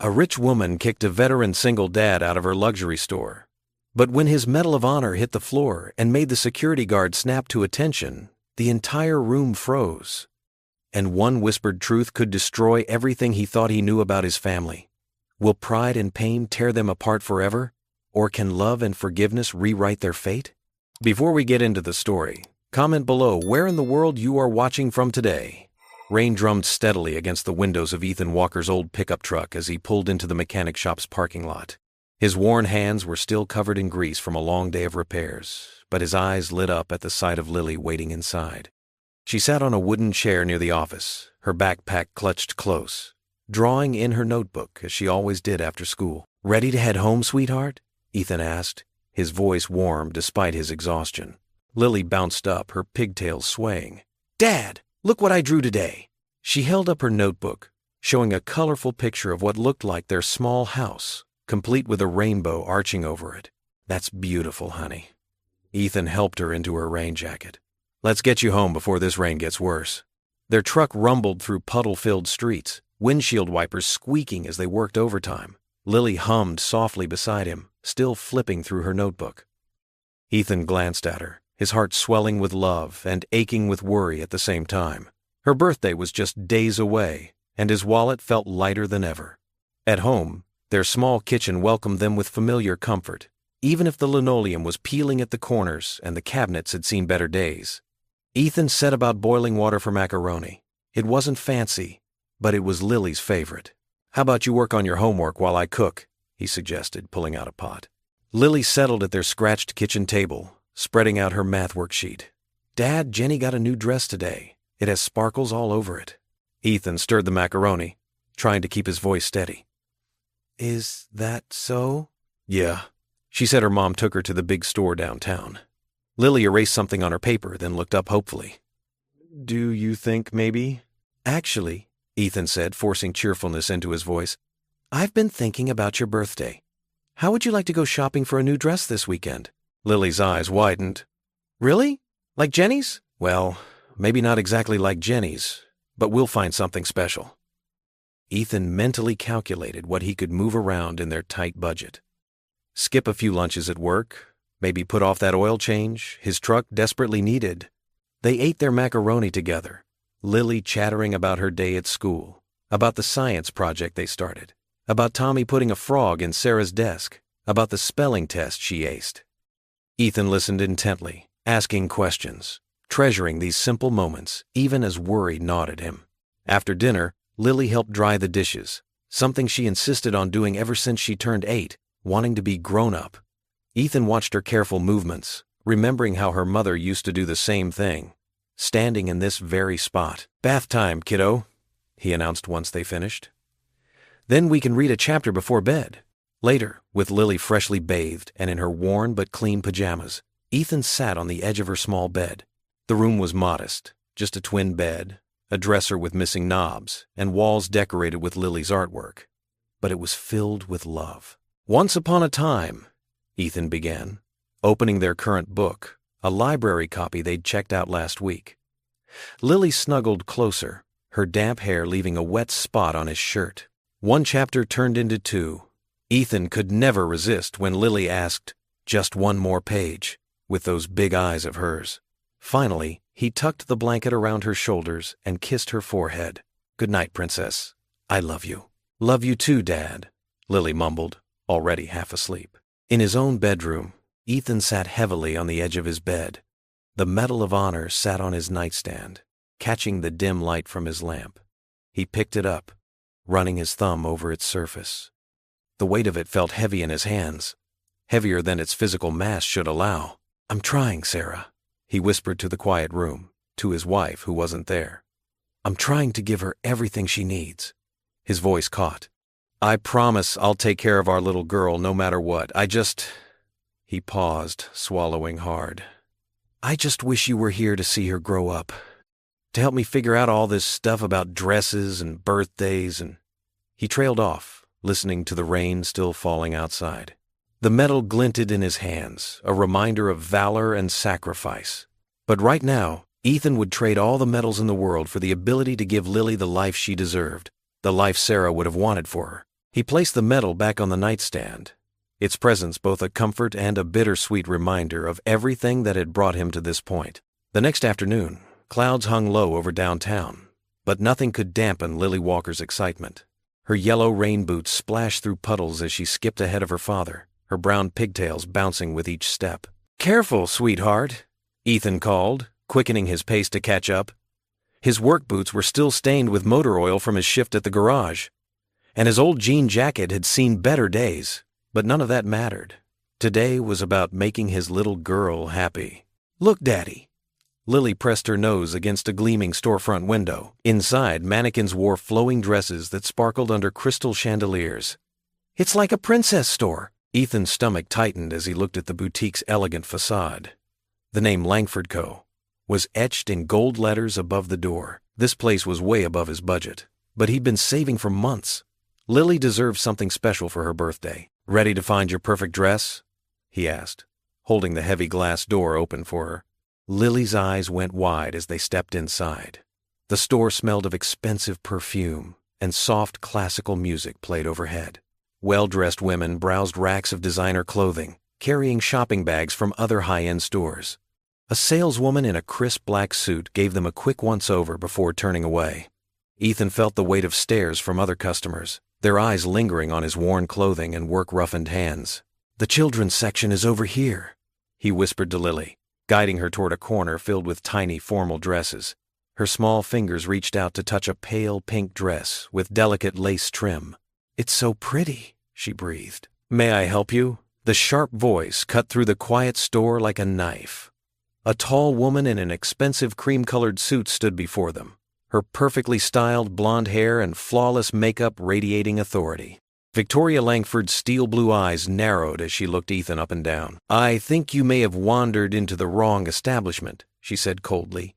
A rich woman kicked a veteran single dad out of her luxury store. But when his Medal of Honor hit the floor and made the security guard snap to attention, the entire room froze. And one whispered truth could destroy everything he thought he knew about his family. Will pride and pain tear them apart forever? Or can love and forgiveness rewrite their fate? Before we get into the story, comment below where in the world you are watching from today. Rain drummed steadily against the windows of Ethan Walker's old pickup truck as he pulled into the mechanic shop's parking lot. His worn hands were still covered in grease from a long day of repairs, but his eyes lit up at the sight of Lily waiting inside. She sat on a wooden chair near the office, her backpack clutched close, drawing in her notebook as she always did after school. "Ready to head home, sweetheart?" Ethan asked, his voice warm despite his exhaustion. Lily bounced up, her pigtails swaying. "Dad, look what I drew today." She held up her notebook, showing a colorful picture of what looked like their small house, complete with a rainbow arching over it. "That's beautiful, honey." Ethan helped her into her rain jacket. "Let's get you home before this rain gets worse." Their truck rumbled through puddle-filled streets, windshield wipers squeaking as they worked overtime. Lily hummed softly beside him, still flipping through her notebook. Ethan glanced at her, his heart swelling with love and aching with worry at the same time. Her birthday was just days away, and his wallet felt lighter than ever. At home, their small kitchen welcomed them with familiar comfort, even if the linoleum was peeling at the corners and the cabinets had seen better days. Ethan set about boiling water for macaroni. It wasn't fancy, but it was Lily's favorite. "How about you work on your homework while I cook?" he suggested, pulling out a pot. Lily settled at their scratched kitchen table, spreading out her math worksheet. "Dad, Jenny got a new dress today. It has sparkles all over it." Ethan stirred the macaroni, trying to keep his voice steady. "Is that so?" "Yeah." She said her mom took her to the big store downtown. Lily erased something on her paper, then looked up hopefully. "Do you think maybe?" "Actually," Ethan said, forcing cheerfulness into his voice, "I've been thinking about your birthday. How would you like to go shopping for a new dress this weekend?" Lily's eyes widened. "Really? Like Jenny's?" "Well, maybe not exactly like Jenny's, but we'll find something special." Ethan mentally calculated what he could move around in their tight budget. Skip a few lunches at work, maybe put off that oil change his truck desperately needed. They ate their macaroni together, Lily chattering about her day at school, about the science project they started, about Tommy putting a frog in Sarah's desk, about the spelling test she aced. Ethan listened intently, asking questions, treasuring these simple moments, even as worry gnawed at him. After dinner, Lily helped dry the dishes, something she insisted on doing ever since she turned 8, wanting to be grown up. Ethan watched her careful movements, remembering how her mother used to do the same thing, standing in this very spot. "Bath time, kiddo," he announced once they finished. "Then we can read a chapter before bed." Later, with Lily freshly bathed and in her worn but clean pajamas, Ethan sat on the edge of her small bed. The room was modest, just a twin bed, a dresser with missing knobs, and walls decorated with Lily's artwork. But it was filled with love. "Once upon a time," Ethan began, opening their current book, a library copy they'd checked out last week. Lily snuggled closer, her damp hair leaving a wet spot on his shirt. One chapter turned into 2. Ethan could never resist when Lily asked, "Just one more page," with those big eyes of hers. Finally, he tucked the blanket around her shoulders and kissed her forehead. "Good night, princess. I love you." "Love you too, Dad," Lily mumbled, already half asleep. In his own bedroom, Ethan sat heavily on the edge of his bed. The Medal of Honor sat on his nightstand, catching the dim light from his lamp. He picked it up, running his thumb over its surface. The weight of it felt heavy in his hands, heavier than its physical mass should allow. "I'm trying, Sarah," he whispered to the quiet room, to his wife who wasn't there. "I'm trying to give her everything she needs." His voice caught. "I promise I'll take care of our little girl no matter what. He paused, swallowing hard. "I just wish you were here to see her grow up, to help me figure out all this stuff about dresses and birthdays and—" He trailed off, listening to the rain still falling outside. The medal glinted in his hands, a reminder of valor and sacrifice. But right now, Ethan would trade all the medals in the world for the ability to give Lily the life she deserved, the life Sarah would have wanted for her. He placed the medal back on the nightstand, its presence both a comfort and a bittersweet reminder of everything that had brought him to this point. The next afternoon, clouds hung low over downtown, but nothing could dampen Lily Walker's excitement. Her yellow rain boots splashed through puddles as she skipped ahead of her father, her brown pigtails bouncing with each step. "Careful, sweetheart," Ethan called, quickening his pace to catch up. His work boots were still stained with motor oil from his shift at the garage, and his old jean jacket had seen better days, but none of that mattered. Today was about making his little girl happy. "Look, Daddy." Lily pressed her nose against a gleaming storefront window. Inside, mannequins wore flowing dresses that sparkled under crystal chandeliers. "It's like a princess store." Ethan's stomach tightened as he looked at the boutique's elegant facade. The name Langford Co. was etched in gold letters above the door. This place was way above his budget, but he'd been saving for months. Lily deserved something special for her birthday. "Ready to find your perfect dress?" he asked, holding the heavy glass door open for her. Lily's eyes went wide as they stepped inside. The store smelled of expensive perfume, and soft classical music played overhead. Well-dressed women browsed racks of designer clothing, carrying shopping bags from other high-end stores. A saleswoman in a crisp black suit gave them a quick once-over before turning away. Ethan felt the weight of stares from other customers, their eyes lingering on his worn clothing and work-roughened hands. "The children's section is over here," he whispered to Lily, guiding her toward a corner filled with tiny formal dresses. Her small fingers reached out to touch a pale pink dress with delicate lace trim. "It's so pretty," she breathed. "May I help you?" The sharp voice cut through the quiet store like a knife. A tall woman in an expensive cream-colored suit stood before them, her perfectly styled blonde hair and flawless makeup radiating authority. Victoria Langford's steel-blue eyes narrowed as she looked Ethan up and down. "I think you may have wandered into the wrong establishment," she said coldly.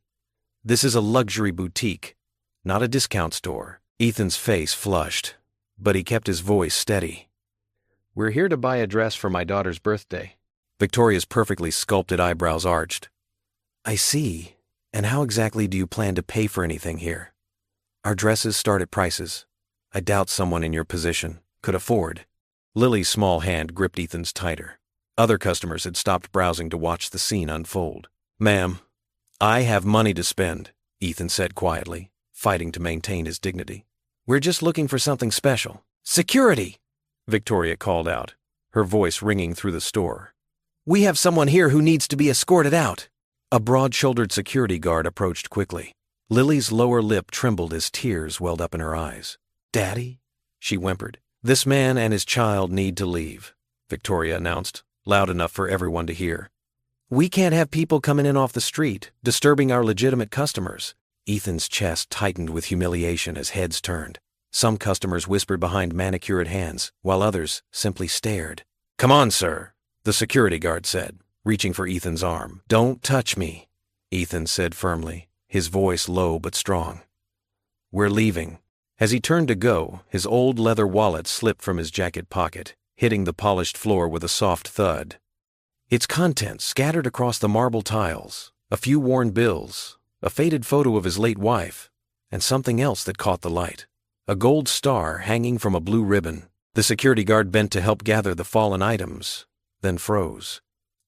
"This is a luxury boutique, not a discount store." Ethan's face flushed, but he kept his voice steady. "We're here to buy a dress for my daughter's birthday." Victoria's perfectly sculpted eyebrows arched. "I see. And how exactly do you plan to pay for anything here? Our dresses start at prices I doubt someone in your position could afford." Lily's small hand gripped Ethan's tighter. Other customers had stopped browsing to watch the scene unfold. "Ma'am, I have money to spend," Ethan said quietly, fighting to maintain his dignity. "We're just looking for something special." "Security!" Victoria called out, her voice ringing through the store. "We have someone here who needs to be escorted out." A broad-shouldered security guard approached quickly. Lily's lower lip trembled as tears welled up in her eyes. "Daddy?" she whimpered. "This man and his child need to leave," Victoria announced, loud enough for everyone to hear. "We can't have people coming in off the street, disturbing our legitimate customers." Ethan's chest tightened with humiliation as heads turned. Some customers whispered behind manicured hands, while others simply stared. "Come on, sir," the security guard said, reaching for Ethan's arm. "Don't touch me," Ethan said firmly, his voice low but strong. "We're leaving." As he turned to go, his old leather wallet slipped from his jacket pocket, hitting the polished floor with a soft thud. Its contents scattered across the marble tiles, a few worn bills, a faded photo of his late wife, and something else that caught the light. A gold star hanging from a blue ribbon. The security guard bent to help gather the fallen items, then froze.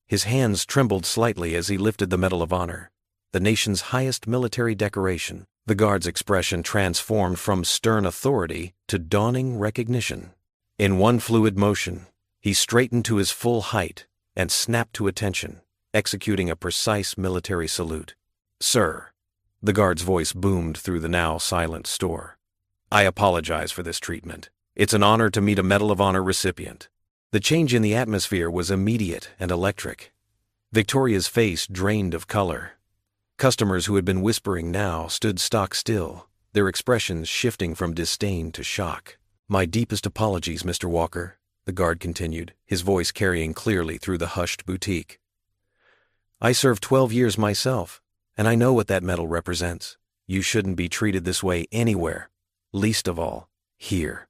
His hands trembled slightly as he lifted the Medal of Honor, the nation's highest military decoration. The guard's expression transformed from stern authority to dawning recognition. In one fluid motion, he straightened to his full height and snapped to attention, executing a precise military salute. "Sir," the guard's voice boomed through the now silent store. "I apologize for this treatment. It's an honor to meet a Medal of Honor recipient." The change in the atmosphere was immediate and electric. Victoria's face drained of color. Customers who had been whispering now stood stock still, their expressions shifting from disdain to shock. "My deepest apologies, Mr. Walker," the guard continued, his voice carrying clearly through the hushed boutique. "I served 12 years myself, and I know what that medal represents. You shouldn't be treated this way anywhere, least of all here."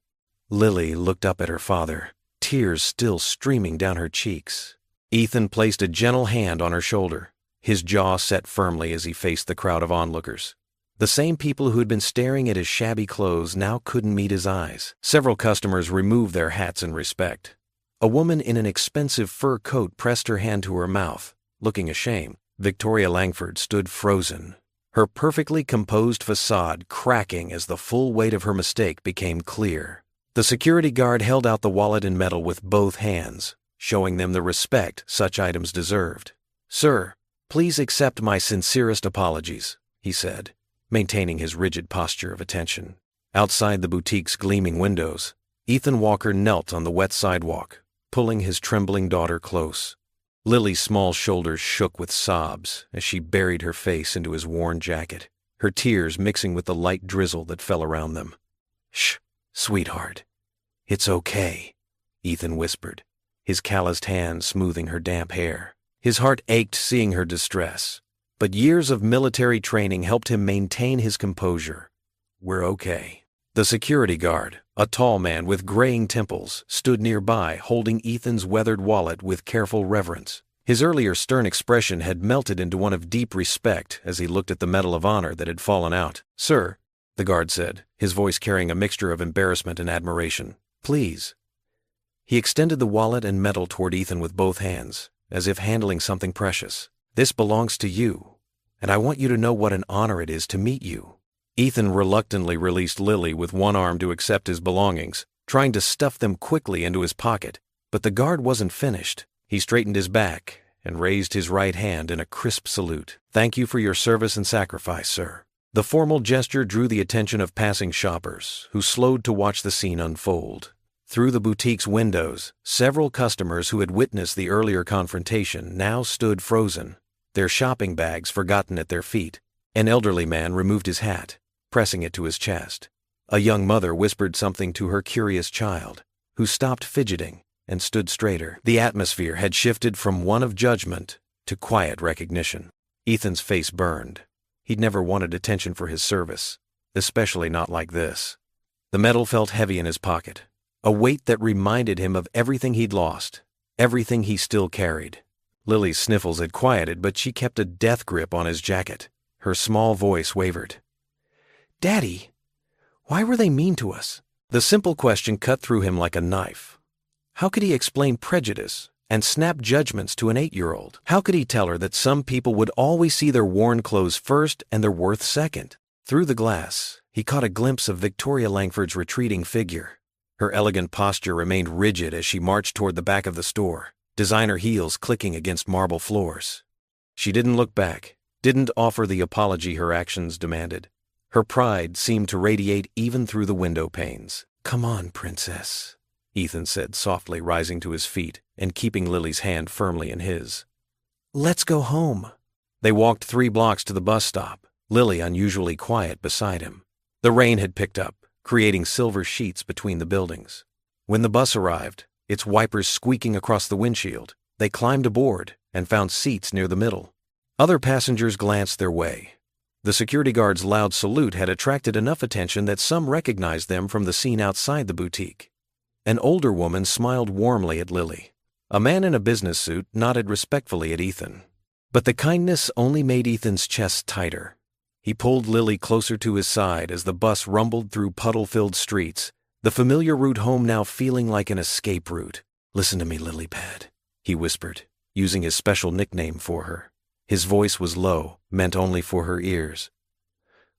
Lily looked up at her father, tears still streaming down her cheeks. Ethan placed a gentle hand on her shoulder, his jaw set firmly as he faced the crowd of onlookers. The same people who had been staring at his shabby clothes now couldn't meet his eyes. Several customers removed their hats in respect. A woman in an expensive fur coat pressed her hand to her mouth, looking ashamed. Victoria Langford stood frozen, her perfectly composed facade cracking as the full weight of her mistake became clear. The security guard held out the wallet and medal with both hands, showing them the respect such items deserved. "Sir, please accept my sincerest apologies," he said, maintaining his rigid posture of attention. Outside the boutique's gleaming windows, Ethan Walker knelt on the wet sidewalk, pulling his trembling daughter close. Lily's small shoulders shook with sobs as she buried her face into his worn jacket, her tears mixing with the light drizzle that fell around them. "Shh, sweetheart. It's okay," Ethan whispered, his calloused hand smoothing her damp hair. His heart ached seeing her distress, but years of military training helped him maintain his composure. "We're okay." The security guard, a tall man with graying temples, stood nearby holding Ethan's weathered wallet with careful reverence. His earlier stern expression had melted into one of deep respect as he looked at the Medal of Honor that had fallen out. "Sir," the guard said, his voice carrying a mixture of embarrassment and admiration, "please." He extended the wallet and medal toward Ethan with both hands, as if handling something precious. "This belongs to you, and I want you to know what an honor it is to meet you." Ethan reluctantly released Lily with one arm to accept his belongings, trying to stuff them quickly into his pocket, but the guard wasn't finished. He straightened his back and raised his right hand in a crisp salute. "Thank you for your service and sacrifice, sir." The formal gesture drew the attention of passing shoppers, who slowed to watch the scene unfold. Through the boutique's windows, several customers who had witnessed the earlier confrontation now stood frozen, their shopping bags forgotten at their feet. An elderly man removed his hat, pressing it to his chest. A young mother whispered something to her curious child, who stopped fidgeting and stood straighter. The atmosphere had shifted from one of judgment to quiet recognition. Ethan's face burned. He'd never wanted attention for his service, especially not like this. The medal felt heavy in his pocket, a weight that reminded him of everything he'd lost, everything he still carried. Lily's sniffles had quieted, but she kept a death grip on his jacket. Her small voice wavered. "Daddy, why were they mean to us?" The simple question cut through him like a knife. How could he explain prejudice and snap judgments to an 8-year-old? How could he tell her that some people would always see their worn clothes first and their worth second? Through the glass, he caught a glimpse of Victoria Langford's retreating figure. Her elegant posture remained rigid as she marched toward the back of the store, designer heels clicking against marble floors. She didn't look back, didn't offer the apology her actions demanded. Her pride seemed to radiate even through the window panes. "Come on, princess," Ethan said softly, rising to his feet and keeping Lily's hand firmly in his. "Let's go home." They walked 3 blocks to the bus stop, Lily unusually quiet beside him. The rain had picked up, creating silver sheets between the buildings. When the bus arrived, its wipers squeaking across the windshield, they climbed aboard and found seats near the middle. Other passengers glanced their way. The security guard's loud salute had attracted enough attention that some recognized them from the scene outside the boutique. An older woman smiled warmly at Lily. A man in a business suit nodded respectfully at Ethan. But the kindness only made Ethan's chest tighter. He pulled Lily closer to his side as the bus rumbled through puddle-filled streets, the familiar route home now feeling like an escape route. "Listen to me, Lilypad," he whispered, using his special nickname for her. His voice was low, meant only for her ears.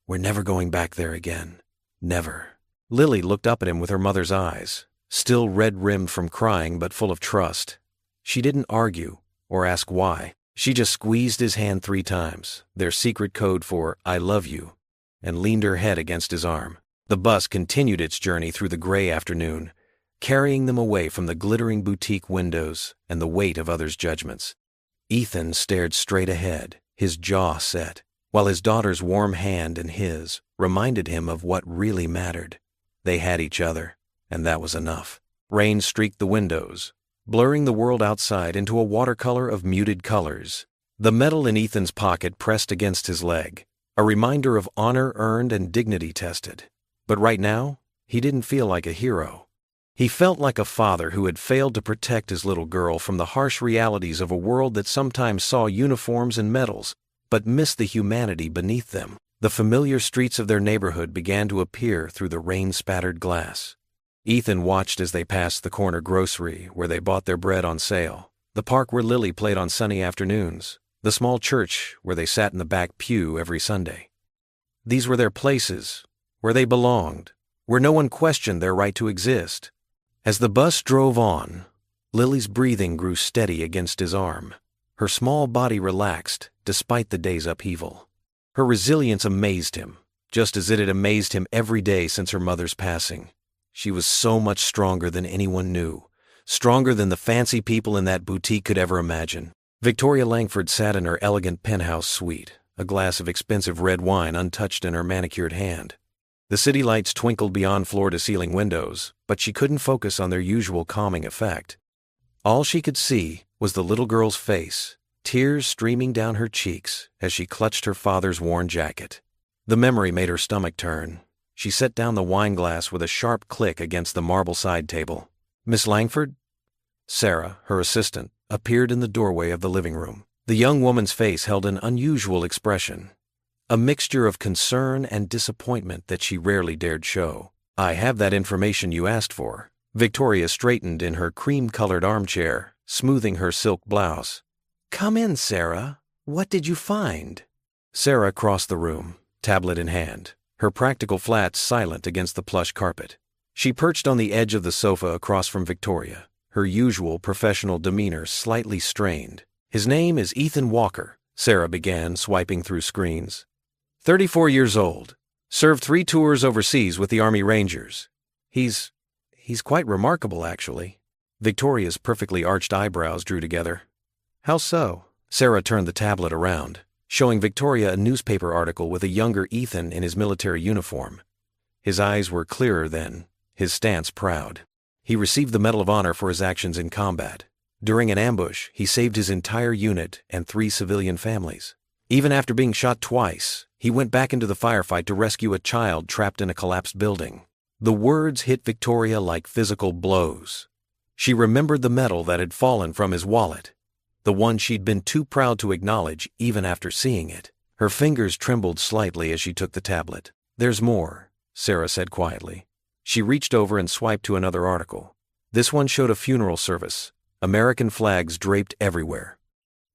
"We're never going back there again. Never." Lily looked up at him with her mother's eyes, still red-rimmed from crying but full of trust. She didn't argue or ask why. She just squeezed his hand 3 times, their secret code for "I love you," and leaned her head against his arm. The bus continued its journey through the gray afternoon, carrying them away from the glittering boutique windows and the weight of others' judgments. Ethan stared straight ahead, his jaw set, while his daughter's warm hand in his reminded him of what really mattered. They had each other, and that was enough. Rain streaked the windows, blurring the world outside into a watercolor of muted colors. The medal in Ethan's pocket pressed against his leg, a reminder of honor earned and dignity tested. But right now, he didn't feel like a hero. He felt like a father who had failed to protect his little girl from the harsh realities of a world that sometimes saw uniforms and medals, but missed the humanity beneath them. The familiar streets of their neighborhood began to appear through the rain-spattered glass. Ethan watched as they passed the corner grocery where they bought their bread on sale, the park where Lily played on sunny afternoons, the small church where they sat in the back pew every Sunday. These were their places, where they belonged, where no one questioned their right to exist. As the bus drove on, Lily's breathing grew steady against his arm. Her small body relaxed despite the day's upheaval. Her resilience amazed him, just as it had amazed him every day since her mother's passing. She was so much stronger than anyone knew, stronger than the fancy people in that boutique could ever imagine. Victoria Langford sat in her elegant penthouse suite, a glass of expensive red wine untouched in her manicured hand. The city lights twinkled beyond floor-to-ceiling windows, but she couldn't focus on their usual calming effect. All she could see was the little girl's face, tears streaming down her cheeks as she clutched her father's worn jacket. The memory made her stomach turn. She set down the wine glass with a sharp click against the marble side table. "Miss Langford?" Sarah, her assistant, appeared in the doorway of the living room. The young woman's face held an unusual expression, a mixture of concern and disappointment that she rarely dared show. "I have that information you asked for." Victoria straightened in her cream-colored armchair, smoothing her silk blouse. "Come in, Sarah. What did you find?" Sarah crossed the room, tablet in hand, her practical flat silent against the plush carpet. She perched on the edge of the sofa across from Victoria, her usual professional demeanor slightly strained. "His name is Ethan Walker," Sarah began, swiping through screens. 34 years old. Served 3 tours overseas with the Army Rangers. He's quite remarkable, actually." Victoria's perfectly arched eyebrows drew together. "How so?" Sarah turned the tablet around, showing Victoria a newspaper article with a younger Ethan in his military uniform. His eyes were clearer then, his stance proud. He received the Medal of Honor for his actions in combat. During an ambush, he saved his entire unit and 3 civilian families. Even after being shot twice, he went back into the firefight to rescue a child trapped in a collapsed building. The words hit Victoria like physical blows. She remembered the medal that had fallen from his wallet, the one she'd been too proud to acknowledge even after seeing it. Her fingers trembled slightly as she took the tablet. "There's more," Sarah said quietly. She reached over and swiped to another article. This one showed a funeral service, American flags draped everywhere.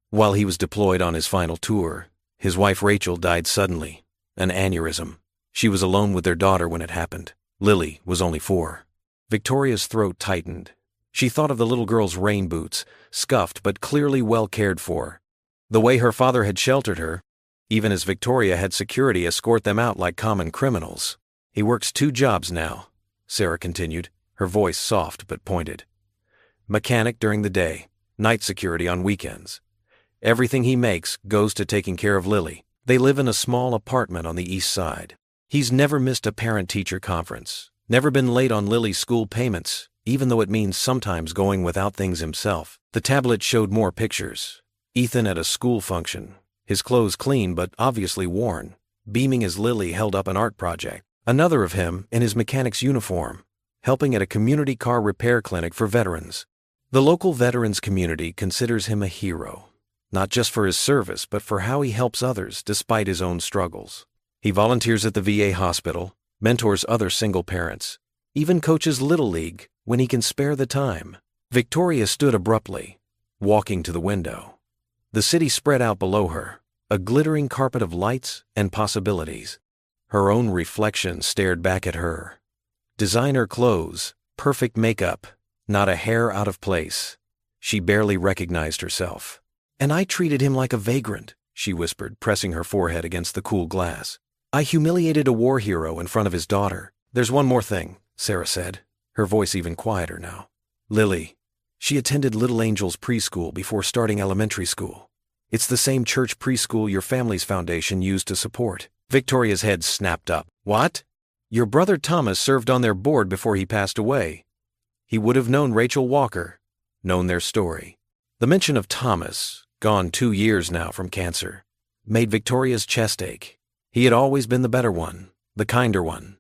While he was deployed on his final tour, his wife Rachel died suddenly, an aneurysm. She was alone with their daughter when it happened. Lily was only 4. Victoria's throat tightened. She thought of the little girl's rain boots, scuffed but clearly well cared for. The way her father had sheltered her, even as Victoria had security escort them out like common criminals. "He works 2 jobs now," Sarah continued, her voice soft but pointed. "Mechanic during the day, night security on weekends. Everything he makes goes to taking care of Lily. They live in a small apartment on the east side. He's never missed a parent-teacher conference, never been late on Lily's school payments, even though it means sometimes going without things himself." The tablet showed more pictures. Ethan at a school function, his clothes clean but obviously worn, beaming as Lily held up an art project. Another of him in his mechanic's uniform, helping at a community car repair clinic for veterans. The local veterans community considers him a hero, not just for his service but for how he helps others despite his own struggles. He volunteers at the VA hospital, mentors other single parents, even coaches Little League when he can spare the time. Victoria stood abruptly, walking to the window. The city spread out below her, a glittering carpet of lights and possibilities. Her own reflection stared back at her. Designer clothes, perfect makeup, not a hair out of place. She barely recognized herself. "And I treated him like a vagrant," she whispered, pressing her forehead against the cool glass. "I humiliated a war hero in front of his daughter." "There's one more thing," Sarah said, her voice even quieter now. "Lily. She attended Little Angels preschool before starting elementary school. It's the same church preschool your family's foundation used to support." Victoria's head snapped up. "What?" "Your brother Thomas served on their board before he passed away. He would have known Rachel Walker, known their story." The mention of Thomas, gone 2 years now from cancer, made Victoria's chest ache. He had always been the better one, the kinder one.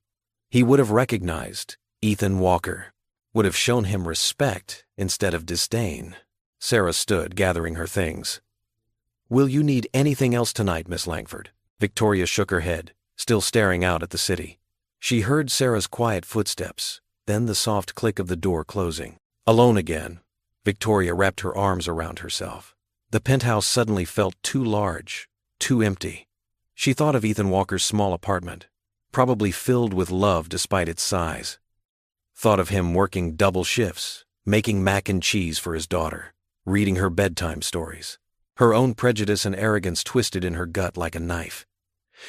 He would have recognized Ethan Walker, would have shown him respect instead of disdain. Sarah stood, gathering her things. "Will you need anything else tonight, Miss Langford?" Victoria shook her head, still staring out at the city. She heard Sarah's quiet footsteps, then the soft click of the door closing. Alone again, Victoria wrapped her arms around herself. The penthouse suddenly felt too large, too empty. She thought of Ethan Walker's small apartment, probably filled with love despite its size. Thought of him working double shifts, making mac and cheese for his daughter, reading her bedtime stories. Her own prejudice and arrogance twisted in her gut like a knife.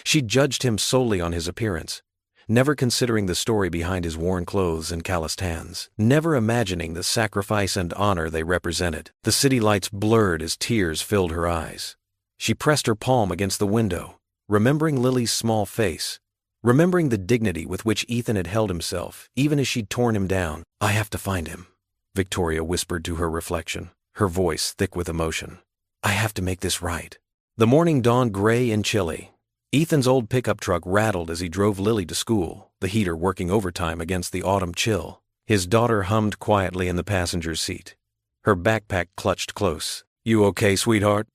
She judged him solely on his appearance, never considering the story behind his worn clothes and calloused hands, never imagining the sacrifice and honor they represented. The city lights blurred as tears filled her eyes. She pressed her palm against the window, remembering Lily's small face, remembering the dignity with which Ethan had held himself, even as she'd torn him down. "I have to find him," Victoria whispered to her reflection, her voice thick with emotion. "I have to make this right." The morning dawned gray and chilly. Ethan's old pickup truck rattled as he drove Lily to school, the heater working overtime against the autumn chill. His daughter hummed quietly in the passenger's seat, her backpack clutched close. "You okay, sweetheart?"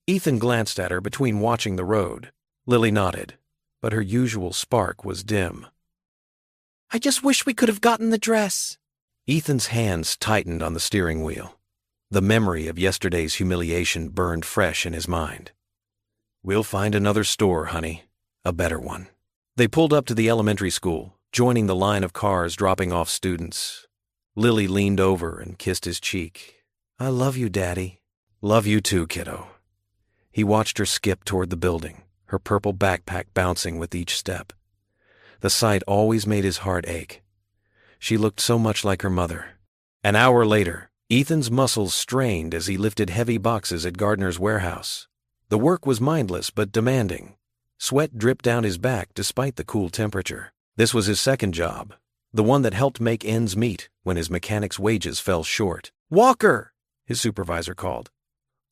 Ethan glanced at her between watching the road. Lily nodded, but her usual spark was dim. "I just wish we could have gotten the dress." Ethan's hands tightened on the steering wheel. The memory of yesterday's humiliation burned fresh in his mind. "We'll find another store, honey. A better one." They pulled up to the elementary school, joining the line of cars dropping off students. Lily leaned over and kissed his cheek. "I love you, Daddy." "Love you too, kiddo." He watched her skip toward the building, her purple backpack bouncing with each step. The sight always made his heart ache. She looked so much like her mother. An hour later, Ethan's muscles strained as he lifted heavy boxes at Gardner's warehouse. The work was mindless but demanding. Sweat dripped down his back despite the cool temperature. This was his second job, the one that helped make ends meet when his mechanic's wages fell short. "Walker!" his supervisor called.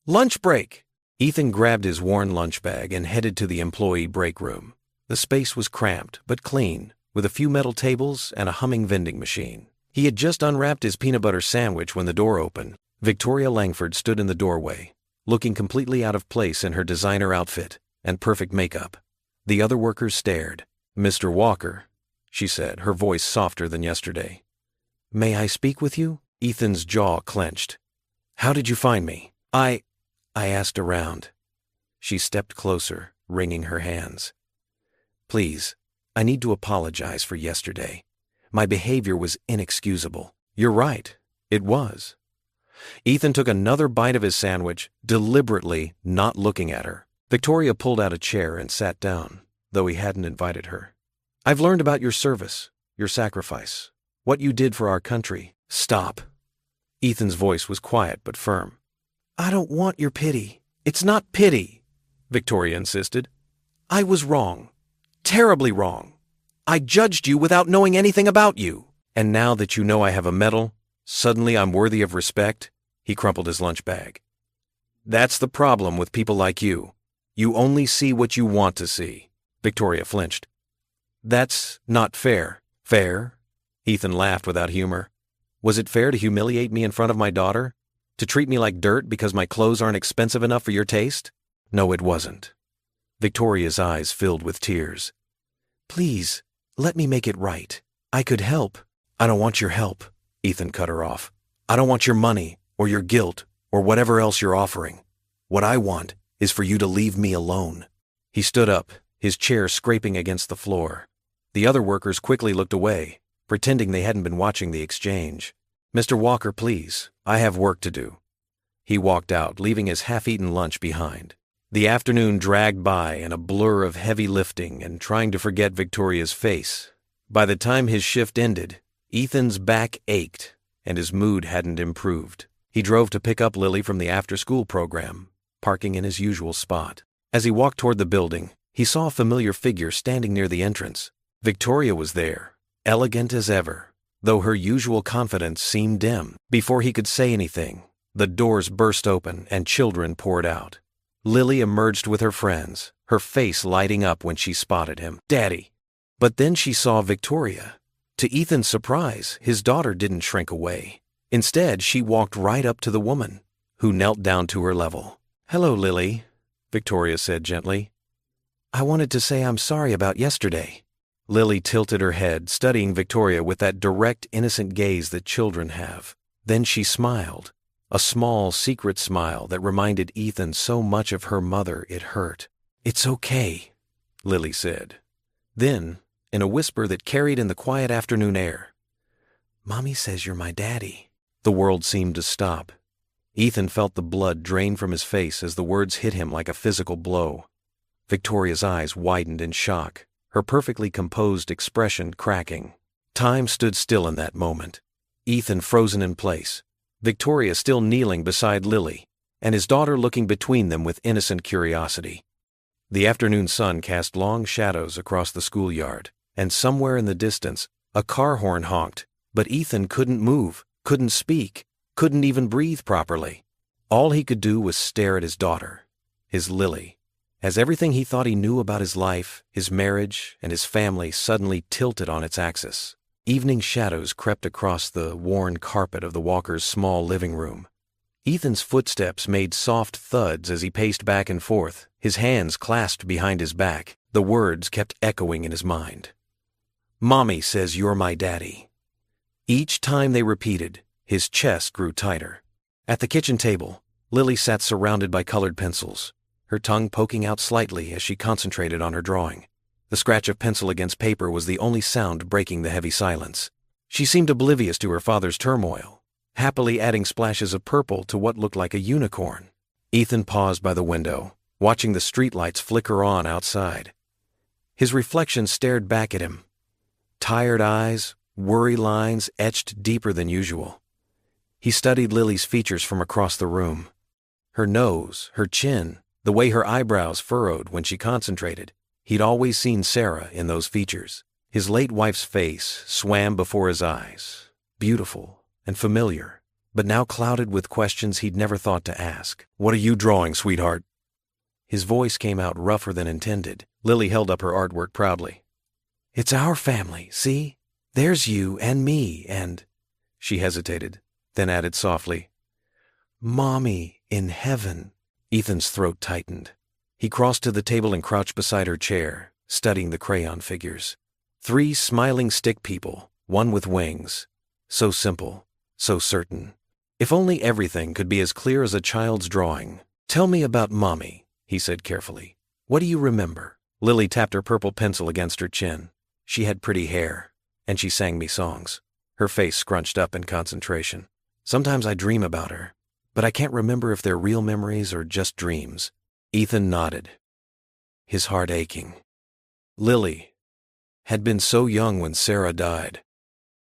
"Lunch break!" Ethan grabbed his worn lunch bag and headed to the employee break room. The space was cramped but clean, with a few metal tables and a humming vending machine. He had just unwrapped his peanut butter sandwich when the door opened. Victoria Langford stood in the doorway, looking completely out of place in her designer outfit and perfect makeup. The other workers stared. "Mr. Walker," she said, her voice softer than yesterday. "May I speak with you?" Ethan's jaw clenched. "How did you find me?" I asked around." She stepped closer, wringing her hands. "Please, I need to apologize for yesterday. My behavior was inexcusable." "You're right. It was." Ethan took another bite of his sandwich, deliberately not looking at her. Victoria pulled out a chair and sat down, though he hadn't invited her. "I've learned about your service, your sacrifice, what you did for our country." "Stop." Ethan's voice was quiet but firm. "I don't want your pity." "It's not pity," Victoria insisted. "I was wrong. Terribly wrong. I judged you without knowing anything about you. And now that you know I have a medal, suddenly I'm worthy of respect?" He crumpled his lunch bag. "That's the problem with people like you. You only see what you want to see." Victoria flinched. "That's not fair." "Fair?" Ethan laughed without humor. "Was it fair to humiliate me in front of my daughter? To treat me like dirt because my clothes aren't expensive enough for your taste?" "No, it wasn't." Victoria's eyes filled with tears. "Please, let me make it right. I could help." "I don't want your help," Ethan cut her off. "I don't want your money, or your guilt, or whatever else you're offering. What I want is for you to leave me alone." He stood up, his chair scraping against the floor. The other workers quickly looked away, pretending they hadn't been watching the exchange. "Mr. Walker, please, I have work to do." He walked out, leaving his half-eaten lunch behind. The afternoon dragged by in a blur of heavy lifting and trying to forget Victoria's face. By the time his shift ended, Ethan's back ached, and his mood hadn't improved. He drove to pick up Lily from the after-school program, parking in his usual spot. As he walked toward the building, he saw a familiar figure standing near the entrance. Victoria was there, elegant as ever, though her usual confidence seemed dim. Before he could say anything, the doors burst open and children poured out. Lily emerged with her friends, her face lighting up when she spotted him. "Daddy!" But then she saw Victoria. To Ethan's surprise, his daughter didn't shrink away. Instead, she walked right up to the woman, who knelt down to her level. "Hello, Lily," Victoria said gently. I wanted to say I'm sorry about yesterday. Lily tilted her head, studying Victoria with that direct, innocent gaze that children have. Then she smiled, a small, secret smile that reminded Ethan so much of her mother it hurt. It's okay, Lily said. Then, in a whisper that carried in the quiet afternoon air, Mommy says you're my daddy. The world seemed to stop. Ethan felt the blood drain from his face as the words hit him like a physical blow. Victoria's eyes widened in shock, her perfectly composed expression cracking. Time stood still in that moment. Ethan frozen in place, Victoria still kneeling beside Lily, and his daughter looking between them with innocent curiosity. The afternoon sun cast long shadows across the schoolyard, and somewhere in the distance, a car horn honked, but Ethan couldn't move, couldn't speak, couldn't even breathe properly. All he could do was stare at his daughter, his Lily, as everything he thought he knew about his life, his marriage, and his family suddenly tilted on its axis. Evening shadows crept across the worn carpet of the Walkers' small living room. Ethan's footsteps made soft thuds as he paced back and forth, his hands clasped behind his back. The words kept echoing in his mind. Mommy says you're my daddy. Each time they repeated, his chest grew tighter. At the kitchen table, Lily sat surrounded by colored pencils, her tongue poking out slightly as she concentrated on her drawing. The scratch of pencil against paper was the only sound breaking the heavy silence. She seemed oblivious to her father's turmoil, happily adding splashes of purple to what looked like a unicorn. Ethan paused by the window, watching the streetlights flicker on outside. His reflection stared back at him. Tired eyes, worry lines etched deeper than usual. He studied Lily's features from across the room. Her nose, her chin, the way her eyebrows furrowed when she concentrated. He'd always seen Sarah in those features. His late wife's face swam before his eyes, beautiful and familiar, but now clouded with questions he'd never thought to ask. What are you drawing, sweetheart? His voice came out rougher than intended. Lily held up her artwork proudly. It's our family, see? There's you and me and... She hesitated, then added softly, Mommy in heaven. Ethan's throat tightened. He crossed to the table and crouched beside her chair, studying the crayon figures. 3 smiling stick people, one with wings. So simple, so certain. If only everything could be as clear as a child's drawing. Tell me about Mommy, he said carefully. What do you remember? Lily tapped her purple pencil against her chin. She had pretty hair, and she sang me songs. Her face scrunched up in concentration. Sometimes I dream about her, but I can't remember if they're real memories or just dreams. Ethan nodded, his heart aching. Lily had been so young when Sarah died.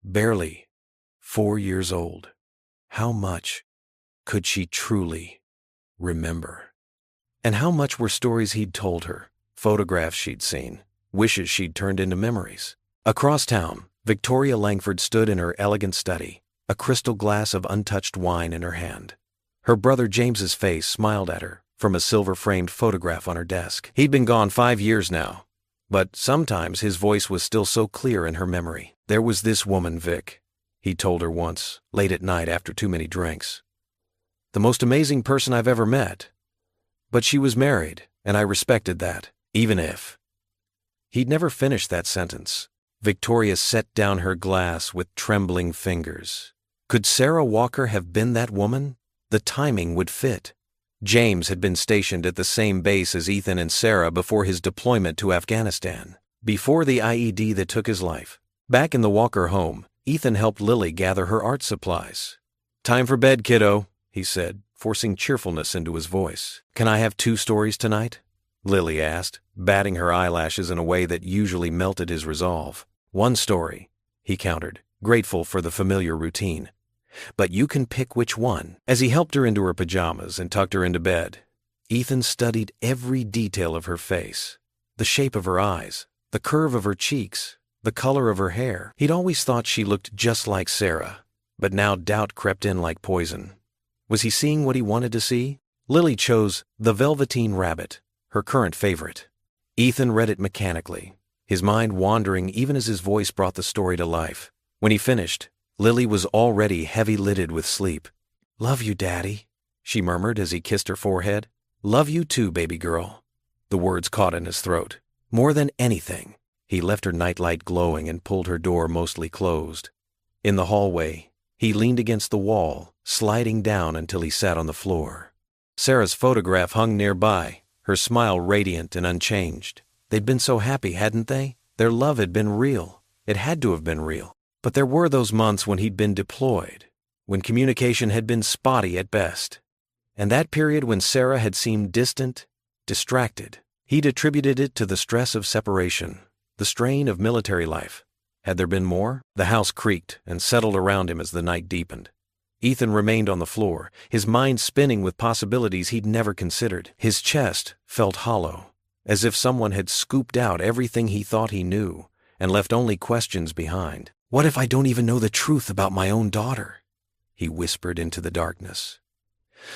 Barely 4 years old. How much could she truly remember? And how much were stories he'd told her, photographs she'd seen, wishes she'd turned into memories? Across town, Victoria Langford stood in her elegant study, a crystal glass of untouched wine in her hand. Her brother James's face smiled at her from a silver-framed photograph on her desk. He'd been gone 5 years now, but sometimes his voice was still so clear in her memory. There was this woman, Vic, he told her once, late at night after too many drinks. The most amazing person I've ever met. But she was married, and I respected that, even if... He'd never finished that sentence. Victoria set down her glass with trembling fingers. Could Sarah Walker have been that woman? The timing would fit. James had been stationed at the same base as Ethan and Sarah before his deployment to Afghanistan, before the IED that took his life. Back in the Walker home, Ethan helped Lily gather her art supplies. Time for bed, kiddo, he said, forcing cheerfulness into his voice. Can I have 2 stories tonight? Lily asked, batting her eyelashes in a way that usually melted his resolve. 1 story, he countered, grateful for the familiar routine. But you can pick which one. As he helped her into her pajamas and tucked her into bed, Ethan studied every detail of her face, the shape of her eyes, the curve of her cheeks, the color of her hair. He'd always thought she looked just like Sarah, but now doubt crept in like poison. Was he seeing what he wanted to see? Lily chose The Velveteen Rabbit, her current favorite. Ethan read it mechanically, his mind wandering even as his voice brought the story to life. When he finished, Lily was already heavy-lidded with sleep. Love you, Daddy, she murmured as he kissed her forehead. Love you too, baby girl. The words caught in his throat. More than anything. He left her nightlight glowing and pulled her door mostly closed. In the hallway, he leaned against the wall, sliding down until he sat on the floor. Sarah's photograph hung nearby, her smile radiant and unchanged. They'd been so happy, hadn't they? Their love had been real. It had to have been real. But there were those months when he'd been deployed, when communication had been spotty at best. And that period when Sarah had seemed distant, distracted. He'd attributed it to the stress of separation, the strain of military life. Had there been more? The house creaked and settled around him as the night deepened. Ethan remained on the floor, his mind spinning with possibilities he'd never considered. His chest felt hollow, as if someone had scooped out everything he thought he knew and left only questions behind. What if I don't even know the truth about my own daughter? He whispered into the darkness.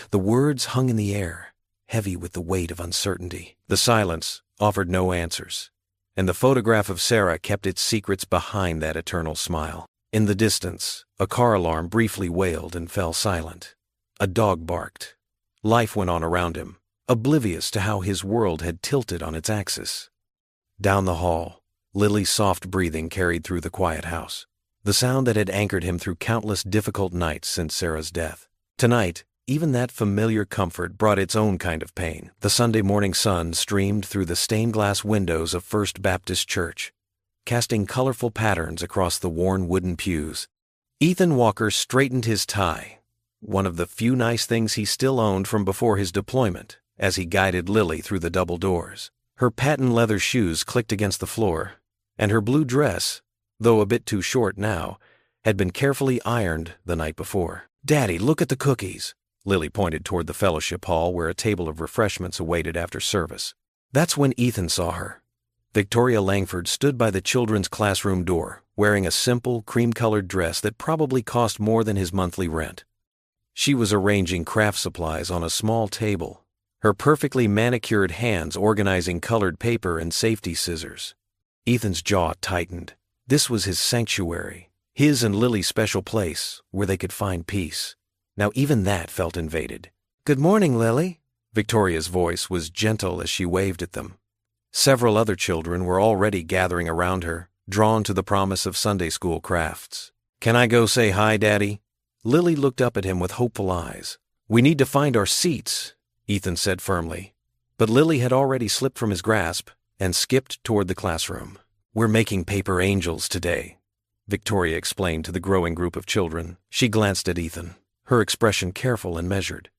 The words hung in the air, heavy with the weight of uncertainty. The silence offered no answers, and the photograph of Sarah kept its secrets behind that eternal smile. In the distance, a car alarm briefly wailed and fell silent. A dog barked. Life went on around him, oblivious to how his world had tilted on its axis. Down the hall, Lily's soft breathing carried through the quiet house, the sound that had anchored him through countless difficult nights since Sarah's death. Tonight, even that familiar comfort brought its own kind of pain. The Sunday morning sun streamed through the stained glass windows of First Baptist Church, casting colorful patterns across the worn wooden pews. Ethan Walker straightened his tie, one of the few nice things he still owned from before his deployment, as he guided Lily through the double doors. Her patent leather shoes clicked against the floor, and her blue dress, though a bit too short now, had been carefully ironed the night before. "Daddy, look at the cookies." Lily pointed toward the fellowship hall where a table of refreshments awaited after service. That's when Ethan saw her. Victoria Langford stood by the children's classroom door, wearing a simple, cream-colored dress that probably cost more than his monthly rent. She was arranging craft supplies on a small table, her perfectly manicured hands organizing colored paper and safety scissors. Ethan's jaw tightened. This was his sanctuary, his and Lily's special place where they could find peace. Now even that felt invaded. "Good morning, Lily." Victoria's voice was gentle as she waved at them. Several other children were already gathering around her, drawn to the promise of Sunday school crafts. "Can I go say hi, Daddy?" Lily looked up at him with hopeful eyes. "We need to find our seats," Ethan said firmly. But Lily had already slipped from his grasp and skipped toward the classroom. "We're making paper angels today," Victoria explained to the growing group of children. She glanced at Ethan, her expression careful and measured.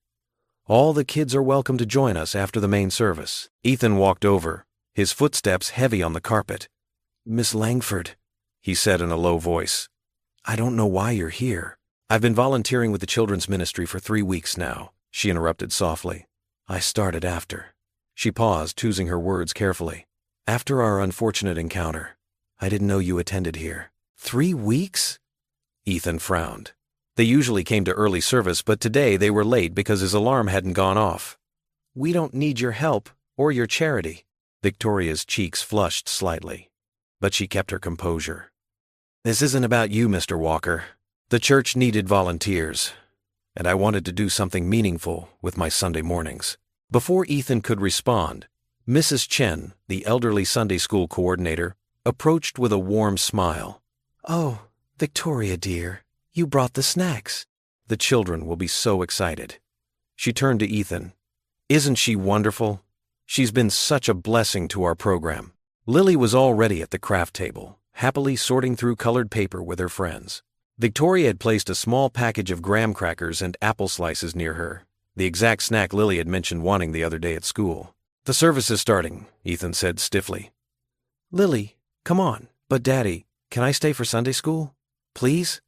"All the kids are welcome to join us after the main service." Ethan walked over, his footsteps heavy on the carpet. "Miss Langford," he said in a low voice, "I don't know why you're here." "I've been volunteering with the children's ministry for 3 weeks now," she interrupted softly. "I started after." She paused, choosing her words carefully. "After our unfortunate encounter, I didn't know you attended here." 3 weeks? Ethan frowned. They usually came to early service, but today they were late because his alarm hadn't gone off. "We don't need your help or your charity." Victoria's cheeks flushed slightly, but she kept her composure. "This isn't about you, Mr. Walker. The church needed volunteers, and I wanted to do something meaningful with my Sunday mornings." Before Ethan could respond, Mrs. Chen, the elderly Sunday school coordinator, approached with a warm smile. "Oh, Victoria dear, you brought the snacks. The children will be so excited." She turned to Ethan. "Isn't she wonderful? She's been such a blessing to our program." Lily was already at the craft table, happily sorting through colored paper with her friends. Victoria had placed a small package of graham crackers and apple slices near her, the exact snack Lily had mentioned wanting the other day at school. "The service is starting," Ethan said stiffly. "Lily, come on." "But Daddy, can I stay for Sunday school? Please?"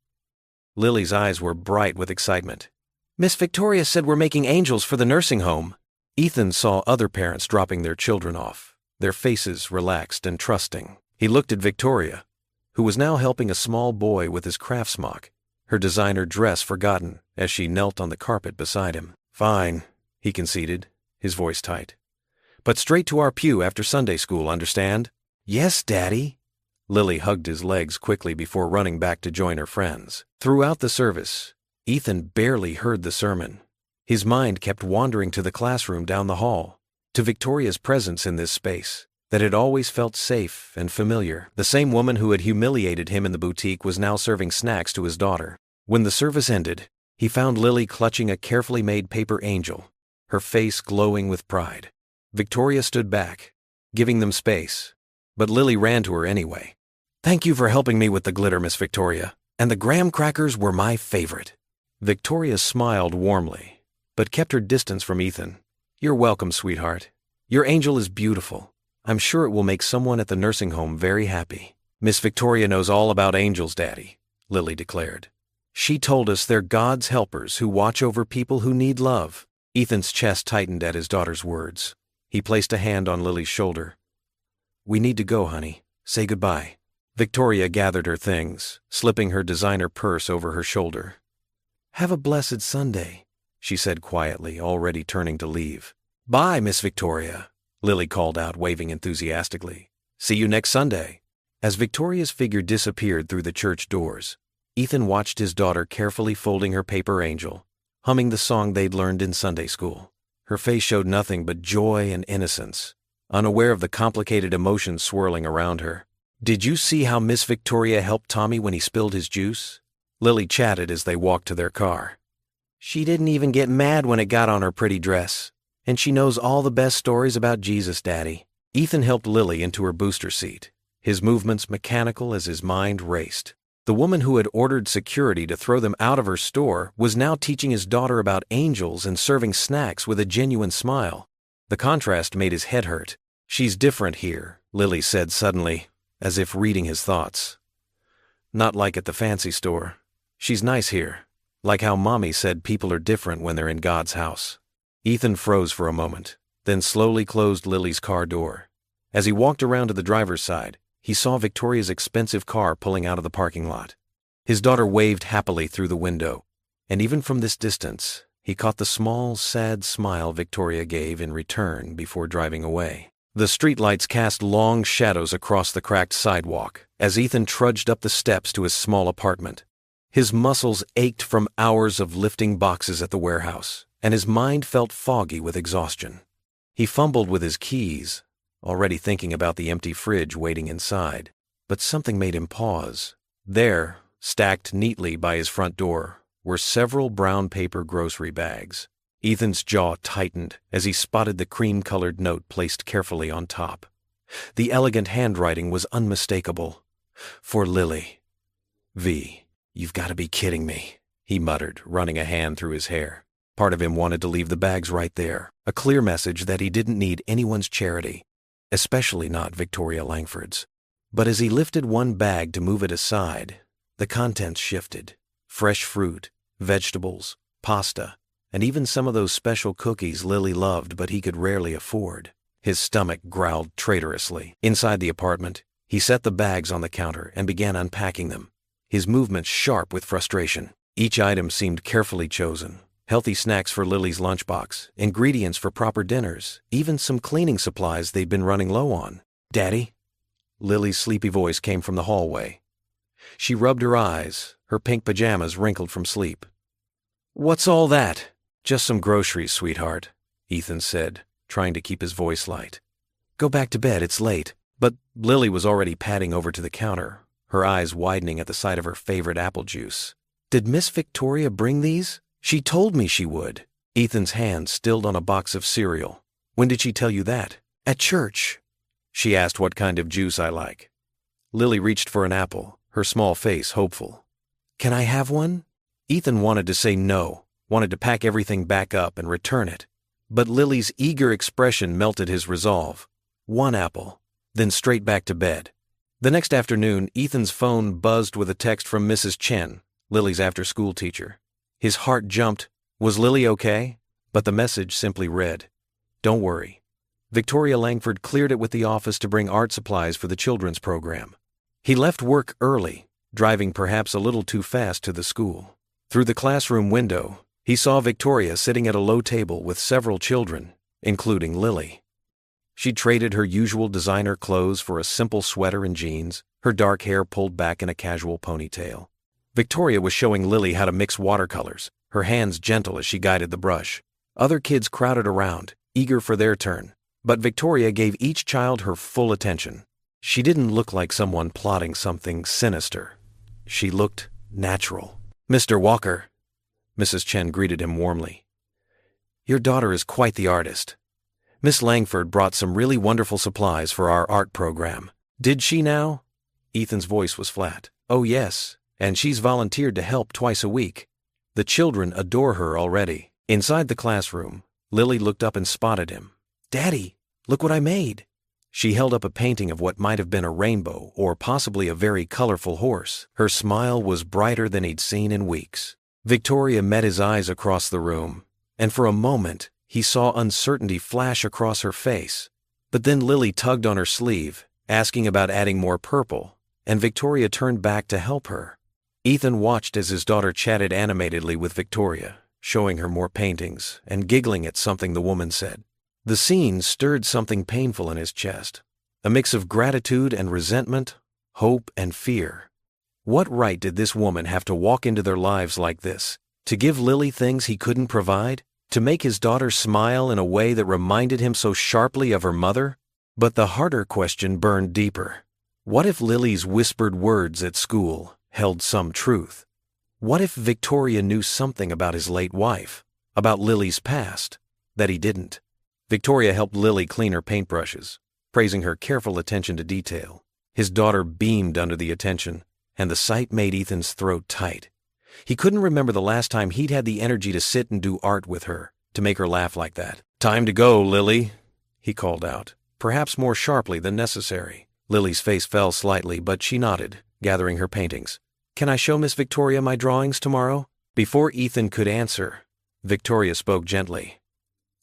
Lily's eyes were bright with excitement. "Miss Victoria said we're making angels for the nursing home." Ethan saw other parents dropping their children off, their faces relaxed and trusting. He looked at Victoria, who was now helping a small boy with his craft smock, her designer dress forgotten as she knelt on the carpet beside him. "Fine," he conceded, his voice tight. "But straight to our pew after Sunday school, understand?" "Yes, Daddy." Lily hugged his legs quickly before running back to join her friends. Throughout the service, Ethan barely heard the sermon. His mind kept wandering to the classroom down the hall, to Victoria's presence in this space, that had always felt safe and familiar. The same woman who had humiliated him in the boutique was now serving snacks to his daughter. When the service ended, he found Lily clutching a carefully made paper angel, her face glowing with pride. Victoria stood back, giving them space, but Lily ran to her anyway. "Thank you for helping me with the glitter, Miss Victoria, and the graham crackers were my favorite." Victoria smiled warmly, but kept her distance from Ethan. "You're welcome, sweetheart. Your angel is beautiful. I'm sure it will make someone at the nursing home very happy." "Miss Victoria knows all about angels, Daddy," Lily declared. "She told us they're God's helpers who watch over people who need love." Ethan's chest tightened at his daughter's words. He placed a hand on Lily's shoulder. "We need to go, honey. Say goodbye." Victoria gathered her things, slipping her designer purse over her shoulder. "Have a blessed Sunday," she said quietly, already turning to leave. "Bye, Miss Victoria," Lily called out, waving enthusiastically. "See you next Sunday." As Victoria's figure disappeared through the church doors, Ethan watched his daughter carefully folding her paper angel, humming the song they'd learned in Sunday school. Her face showed nothing but joy and innocence, unaware of the complicated emotions swirling around her. "Did you see how Miss Victoria helped Tommy when he spilled his juice?" Lily chatted as they walked to their car. "She didn't even get mad when it got on her pretty dress. And she knows all the best stories about Jesus, Daddy." Ethan helped Lily into her booster seat, his movements mechanical as his mind raced. The woman who had ordered security to throw them out of her store was now teaching his daughter about angels and serving snacks with a genuine smile. The contrast made his head hurt. "She's different here," Lily said suddenly, as if reading his thoughts. "Not like at the fancy store. She's nice here, like how Mommy said people are different when they're in God's house." Ethan froze for a moment, then slowly closed Lily's car door. As he walked around to the driver's side, he saw Victoria's expensive car pulling out of the parking lot. His daughter waved happily through the window, and even from this distance, he caught the small, sad smile Victoria gave in return before driving away. The streetlights cast long shadows across the cracked sidewalk as Ethan trudged up the steps to his small apartment. His muscles ached from hours of lifting boxes at the warehouse, and his mind felt foggy with exhaustion. He fumbled with his keys, already thinking about the empty fridge waiting inside, but something made him pause. There, stacked neatly by his front door, were several brown paper grocery bags. Ethan's jaw tightened as he spotted the cream-colored note placed carefully on top. The elegant handwriting was unmistakable. "For Lily. V. You've got to be kidding me," he muttered, running a hand through his hair. Part of him wanted to leave the bags right there, a clear message that he didn't need anyone's charity, especially not Victoria Langford's. But as he lifted one bag to move it aside, the contents shifted. Fresh fruit, vegetables, pasta, and even some of those special cookies Lily loved but he could rarely afford. His stomach growled traitorously. Inside the apartment, he set the bags on the counter and began unpacking them, his movements sharp with frustration. Each item seemed carefully chosen. Healthy snacks for Lily's lunchbox, ingredients for proper dinners, even some cleaning supplies they'd been running low on. "Daddy?" Lily's sleepy voice came from the hallway. She rubbed her eyes, her pink pajamas wrinkled from sleep. "What's all that?" "Just some groceries, sweetheart," Ethan said, trying to keep his voice light. "Go back to bed, it's late." But Lily was already padding over to the counter, her eyes widening at the sight of her favorite apple juice. "Did Miss Victoria bring these? She told me she would." Ethan's hand stilled on a box of cereal. "When did she tell you that?" "At church. She asked what kind of juice I like." Lily reached for an apple, her small face hopeful. "Can I have one?" Ethan wanted to say no, wanted to pack everything back up and return it. But Lily's eager expression melted his resolve. One apple, then straight back to bed. The next afternoon, Ethan's phone buzzed with a text from Mrs. Chen, Lily's after-school teacher. His heart jumped. Was Lily okay? But the message simply read, "Don't worry. Victoria Langford cleared it with the office to bring art supplies for the children's program." He left work early, driving perhaps a little too fast to the school. Through the classroom window, he saw Victoria sitting at a low table with several children, including Lily. She traded her usual designer clothes for a simple sweater and jeans, her dark hair pulled back in a casual ponytail. Victoria was showing Lily how to mix watercolors, her hands gentle as she guided the brush. Other kids crowded around, eager for their turn. But Victoria gave each child her full attention. She didn't look like someone plotting something sinister. She looked natural. "Mr. Walker," Mrs. Chen greeted him warmly. "Your daughter is quite the artist. Miss Langford brought some really wonderful supplies for our art program." "Did she now?" Ethan's voice was flat. "Oh yes, and she's volunteered to help twice a week. The children adore her already." Inside the classroom, Lily looked up and spotted him. "Daddy, look what I made." She held up a painting of what might have been a rainbow or possibly a very colorful horse. Her smile was brighter than he'd seen in weeks. Victoria met his eyes across the room, and for a moment he saw uncertainty flash across her face. But then Lily tugged on her sleeve, asking about adding more purple, and Victoria turned back to help her. Ethan watched as his daughter chatted animatedly with Victoria, showing her more paintings and giggling at something the woman said. The scene stirred something painful in his chest, a mix of gratitude and resentment, hope and fear. What right did this woman have to walk into their lives like this, to give Lily things he couldn't provide, to make his daughter smile in a way that reminded him so sharply of her mother? But the harder question burned deeper. What if Lily's whispered words at school held some truth? What if Victoria knew something about his late wife, about Lily's past, that he didn't? Victoria helped Lily clean her paintbrushes, praising her careful attention to detail. His daughter beamed under the attention, and the sight made Ethan's throat tight. He couldn't remember the last time he'd had the energy to sit and do art with her, to make her laugh like that. "Time to go, Lily," he called out, perhaps more sharply than necessary. Lily's face fell slightly, but she nodded, gathering her paintings. "Can I show Miss Victoria my drawings tomorrow?" Before Ethan could answer, Victoria spoke gently.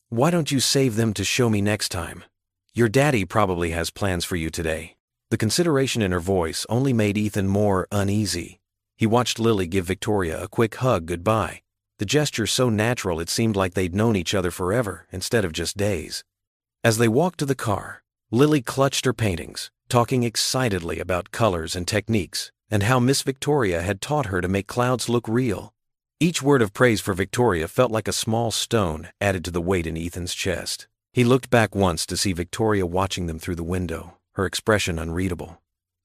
"Why don't you save them to show me next time? Your daddy probably has plans for you today." The consideration in her voice only made Ethan more uneasy. He watched Lily give Victoria a quick hug goodbye, the gesture so natural it seemed like they'd known each other forever instead of just days. As they walked to the car, Lily clutched her paintings, talking excitedly about colors and techniques, and how Miss Victoria had taught her to make clouds look real. Each word of praise for Victoria felt like a small stone added to the weight in Ethan's chest. He looked back once to see Victoria watching them through the window, her expression unreadable.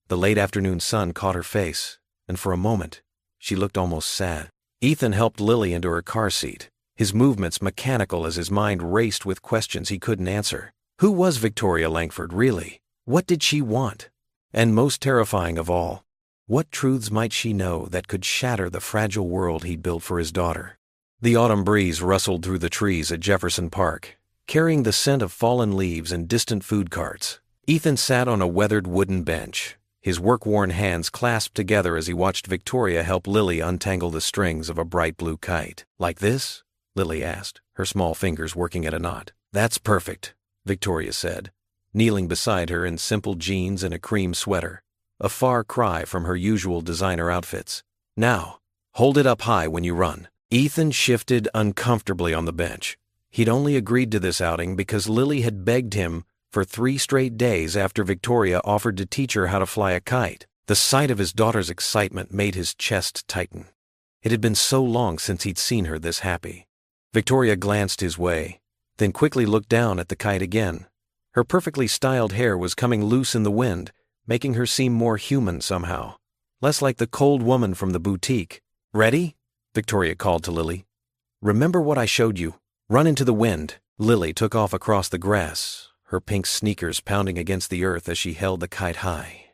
The late afternoon sun caught her face, and for a moment, she looked almost sad. Ethan helped Lily into her car seat, his movements mechanical as his mind raced with questions he couldn't answer. Who was Victoria Langford, really? What did she want? And most terrifying of all, what truths might she know that could shatter the fragile world he'd built for his daughter? The autumn breeze rustled through the trees at Jefferson Park, carrying the scent of fallen leaves and distant food carts. Ethan sat on a weathered wooden bench, his work-worn hands clasped together as he watched Victoria help Lily untangle the strings of a bright blue kite. "Like this?" Lily asked, her small fingers working at a knot. "That's perfect," Victoria said, kneeling beside her in simple jeans and a cream sweater, a far cry from her usual designer outfits. "Now, hold it up high when you run." Ethan shifted uncomfortably on the bench. He'd only agreed to this outing because Lily had begged him for 3 straight days after Victoria offered to teach her how to fly a kite. The sight of his daughter's excitement made his chest tighten. It had been so long since he'd seen her this happy. Victoria glanced his way, then quickly looked down at the kite again. Her perfectly styled hair was coming loose in the wind, making her seem more human somehow, less like the cold woman from the boutique. "Ready?" Victoria called to Lily. "Remember what I showed you. Run into the wind." Lily took off across the grass, her pink sneakers pounding against the earth as she held the kite high.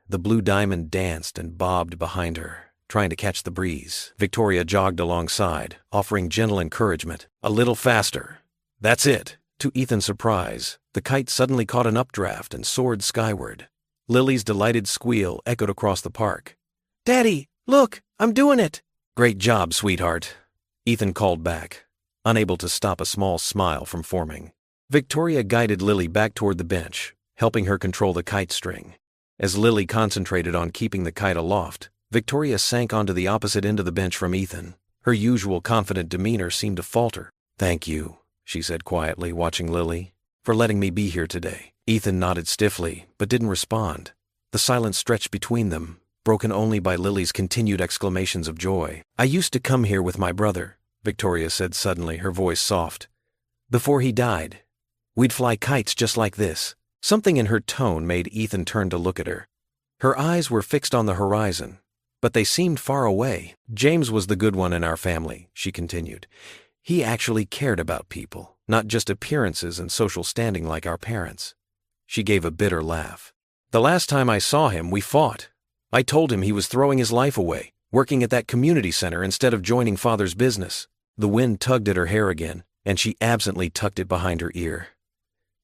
The blue diamond danced and bobbed behind her, trying to catch the breeze. Victoria jogged alongside, offering gentle encouragement. "A little faster. That's it." To Ethan's surprise, the kite suddenly caught an updraft and soared skyward. Lily's delighted squeal echoed across the park. "Daddy, look, I'm doing it." "Great job, sweetheart," Ethan called back, unable to stop a small smile from forming. Victoria guided Lily back toward the bench, helping her control the kite string. As Lily concentrated on keeping the kite aloft, Victoria sank onto the opposite end of the bench from Ethan. Her usual confident demeanor seemed to falter. "Thank you," she said quietly, watching Lily, "for letting me be here today." Ethan nodded stiffly, but didn't respond. The silence stretched between them, broken only by Lily's continued exclamations of joy. "I used to come here with my brother," Victoria said suddenly, her voice soft. "Before he died. We'd fly kites just like this. Something in her tone made Ethan turn to look at her. Her eyes were fixed on the horizon, but they seemed far away. James was the good one in our family, she continued. He actually cared about people, not just appearances and social standing like our parents. She gave a bitter laugh. The last time I saw him, we fought. I told him he was throwing his life away, working at that community center instead of joining Father's business. The wind tugged at her hair again, and she absently tucked it behind her ear.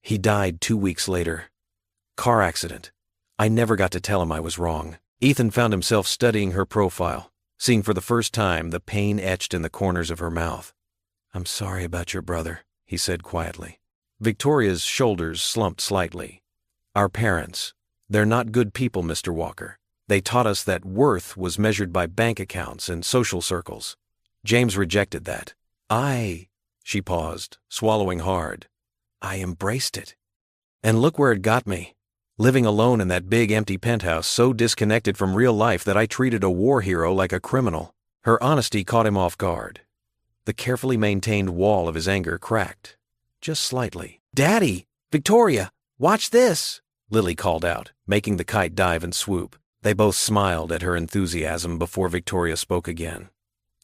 He died 2 weeks later. Car accident. I never got to tell him I was wrong. Ethan found himself studying her profile, seeing for the first time the pain etched in the corners of her mouth. I'm sorry about your brother, he said quietly. Victoria's shoulders slumped slightly. Our parents, they're not good people, Mr. Walker. They taught us that worth was measured by bank accounts and social circles. James rejected that. She paused, swallowing hard. I embraced it. And look where it got me. Living alone in that big empty penthouse, so disconnected from real life that I treated a war hero like a criminal. Her honesty caught him off guard. The carefully maintained wall of his anger cracked, just slightly. Daddy! Victoria! Watch this! Lily called out, making the kite dive and swoop. They both smiled at her enthusiasm before Victoria spoke again.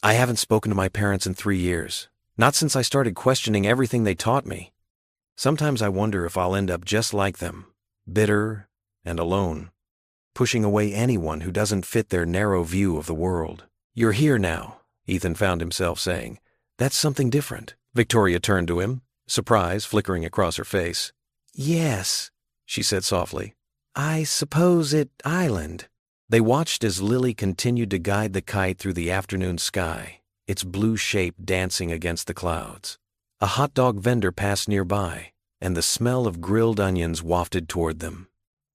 I haven't spoken to my parents in 3 years, not since I started questioning everything they taught me. Sometimes I wonder if I'll end up just like them, bitter and alone, pushing away anyone who doesn't fit their narrow view of the world. You're here now, Ethan found himself saying. That's something different. Victoria turned to him, surprise flickering across her face. Yes, she said softly. I suppose it island. They watched as Lily continued to guide the kite through the afternoon sky, its blue shape dancing against the clouds. A hot dog vendor passed nearby, and the smell of grilled onions wafted toward them.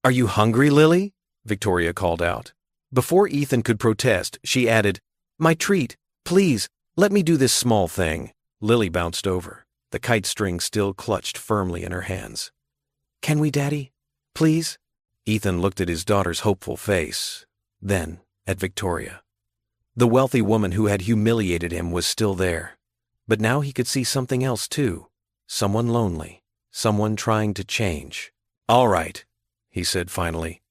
Are you hungry, Lily? Victoria called out. Before Ethan could protest, she added, My treat, please, let me do this small thing. Lily bounced over, the kite string still clutched firmly in her hands. Can we, Daddy? Please? Ethan looked at his daughter's hopeful face, then at Victoria. The wealthy woman who had humiliated him was still there, but now he could see something else too. Someone lonely, someone trying to change. All right, he said finally.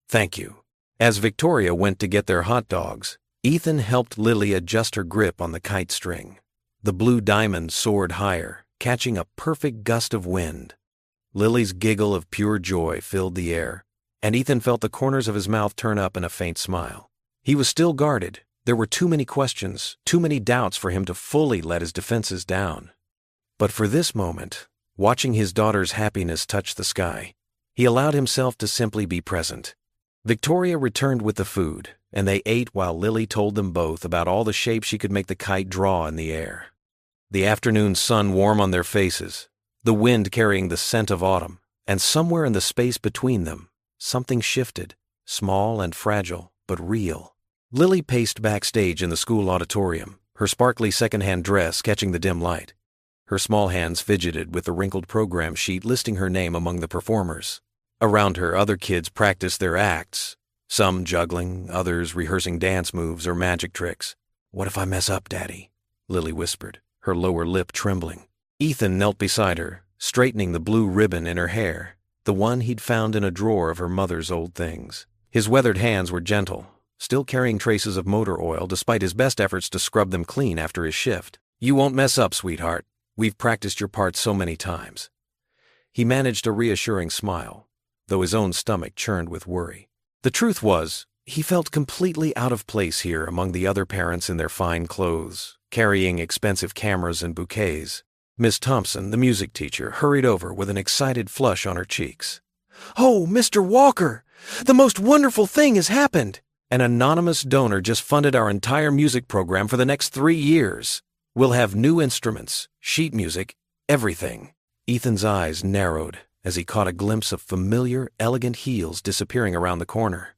Thank you. As Victoria went to get their hot dogs, Ethan helped Lily adjust her grip on the kite string. The blue diamond soared higher, catching a perfect gust of wind. Lily's giggle of pure joy filled the air, and Ethan felt the corners of his mouth turn up in a faint smile. He was still guarded. There were too many questions, too many doubts for him to fully let his defenses down. But for this moment, watching his daughter's happiness touch the sky, he allowed himself to simply be present. Victoria returned with the food, and they ate while Lily told them both about all the shapes she could make the kite draw in the air. The afternoon sun warm on their faces, the wind carrying the scent of autumn, and somewhere in the space between them, something shifted, small and fragile, but real. Lily paced backstage in the school auditorium, her sparkly second-hand dress catching the dim light. Her small hands fidgeted with the wrinkled program sheet listing her name among the performers. Around her, other kids practiced their acts, some juggling, others rehearsing dance moves or magic tricks. What if I mess up, Daddy? Lily whispered, her lower lip trembling. Ethan knelt beside her, straightening the blue ribbon in her hair, the one he'd found in a drawer of her mother's old things. His weathered hands were gentle, still carrying traces of motor oil despite his best efforts to scrub them clean after his shift. You won't mess up, sweetheart. We've practiced your part so many times. He managed a reassuring smile, though his own stomach churned with worry. The truth was, he felt completely out of place here among the other parents in their fine clothes, carrying expensive cameras and bouquets. Miss Thompson, the music teacher, hurried over with an excited flush on her cheeks. Oh, Mr. Walker! The most wonderful thing has happened! An anonymous donor just funded our entire music program for the next 3 years. We'll have new instruments, sheet music, everything. Ethan's eyes narrowed as he caught a glimpse of familiar, elegant heels disappearing around the corner.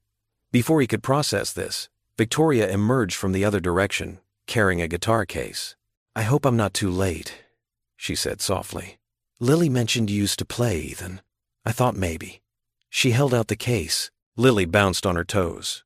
Before he could process this, Victoria emerged from the other direction, carrying a guitar case. I hope I'm not too late, she said softly. Lily mentioned you used to play, Ethan. I thought maybe. She held out the case. Lily bounced on her toes.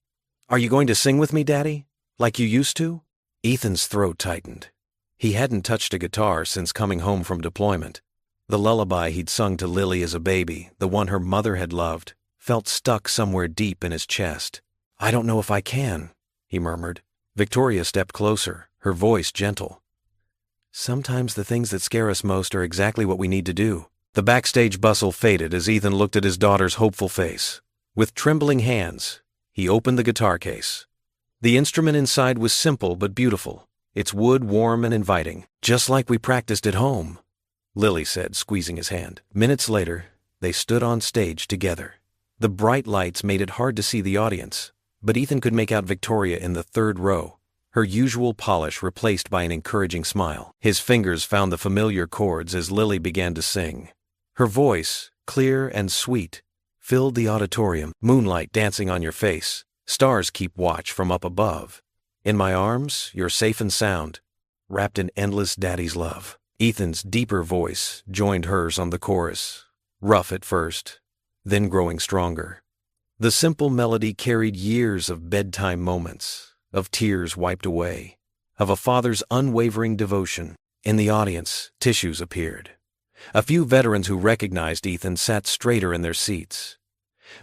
Are you going to sing with me, Daddy? Like you used to? Ethan's throat tightened. He hadn't touched a guitar since coming home from deployment. The lullaby he'd sung to Lily as a baby, the one her mother had loved, felt stuck somewhere deep in his chest. "I don't know if I can," he murmured. Victoria stepped closer, her voice gentle. "Sometimes the things that scare us most are exactly what we need to do." The backstage bustle faded as Ethan looked at his daughter's hopeful face. With trembling hands, he opened the guitar case. The instrument inside was simple but beautiful, its wood warm and inviting. "Just like we practiced at home," Lily said, squeezing his hand. Minutes later, they stood on stage together. The bright lights made it hard to see the audience, but Ethan could make out Victoria in the third row, her usual polish replaced by an encouraging smile. His fingers found the familiar chords as Lily began to sing. Her voice, clear and sweet, filled the auditorium. "Moonlight dancing on your face, stars keep watch from up above. In my arms, you're safe and sound, wrapped in endless daddy's love." Ethan's deeper voice joined hers on the chorus, rough at first, then growing stronger. The simple melody carried years of bedtime moments, of tears wiped away, of a father's unwavering devotion. In the audience, tissues appeared. A few veterans who recognized Ethan sat straighter in their seats.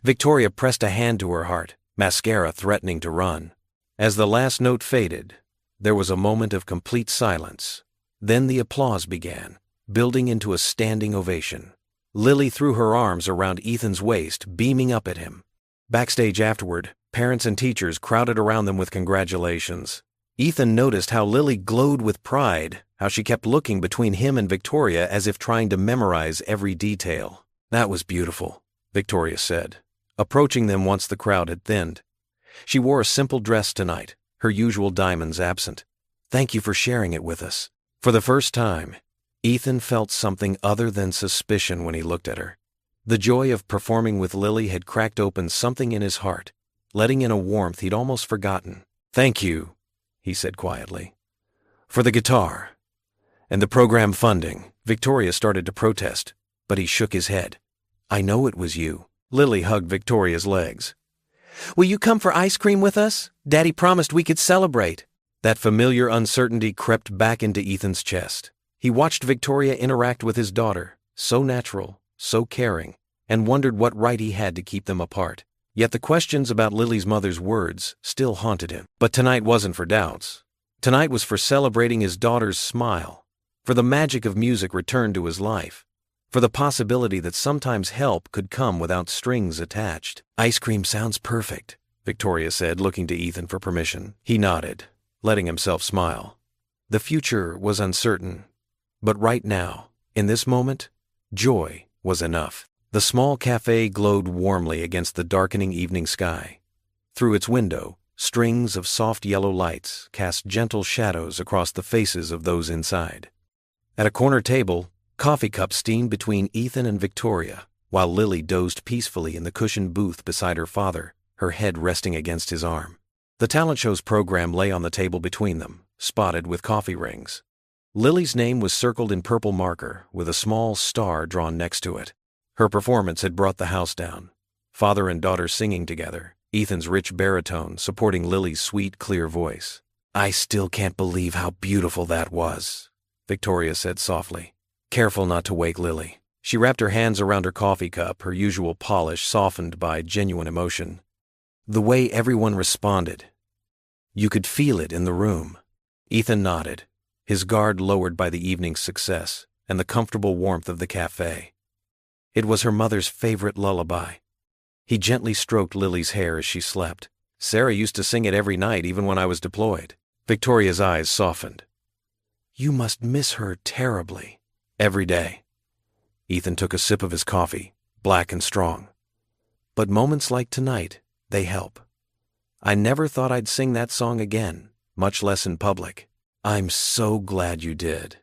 Victoria pressed a hand to her heart, mascara threatening to run. As the last note faded, there was a moment of complete silence. Then the applause began, building into a standing ovation. Lily threw her arms around Ethan's waist, beaming up at him. Backstage afterward, parents and teachers crowded around them with congratulations. Ethan noticed how Lily glowed with pride, how she kept looking between him and Victoria as if trying to memorize every detail. "That was beautiful," Victoria said, approaching them once the crowd had thinned. She wore a simple dress tonight, her usual diamonds absent. "Thank you for sharing it with us." For the first time, Ethan felt something other than suspicion when he looked at her. The joy of performing with Lily had cracked open something in his heart, letting in a warmth he'd almost forgotten. "Thank you," he said quietly, "for the guitar and the program funding." Victoria started to protest, but he shook his head. "I know it was you." Lily hugged Victoria's legs. "Will you come for ice cream with us? Daddy promised we could celebrate." That familiar uncertainty crept back into Ethan's chest. He watched Victoria interact with his daughter, so natural, so caring, and wondered what right he had to keep them apart. Yet the questions about Lily's mother's words still haunted him. But tonight wasn't for doubts. Tonight was for celebrating his daughter's smile, for the magic of music returned to his life, for the possibility that sometimes help could come without strings attached. "Ice cream sounds perfect," Victoria said, looking to Ethan for permission. He nodded, letting himself smile. The future was uncertain, but right now, in this moment, joy was enough. The small cafe glowed warmly against the darkening evening sky. Through its window, strings of soft yellow lights cast gentle shadows across the faces of those inside. At a corner table, coffee cups steamed between Ethan and Victoria, while Lily dozed peacefully in the cushioned booth beside her father, her head resting against his arm. The talent show's program lay on the table between them, spotted with coffee rings. Lily's name was circled in purple marker, with a small star drawn next to it. Her performance had brought the house down, father and daughter singing together, Ethan's rich baritone supporting Lily's sweet, clear voice. "I still can't believe how beautiful that was," Victoria said softly, careful not to wake Lily. She wrapped her hands around her coffee cup, her usual polish softened by genuine emotion. "The way everyone responded. You could feel it in the room." Ethan nodded, his guard lowered by the evening's success and the comfortable warmth of the cafe. It was her mother's favorite lullaby. He gently stroked Lily's hair as she slept. "Sarah used to sing it every night, even when I was deployed." Victoria's eyes softened. "You must miss her terribly." "Every day." Ethan took a sip of his coffee, black and strong. "But moments like tonight, they help. I never thought I'd sing that song again, much less in public." "I'm so glad you did."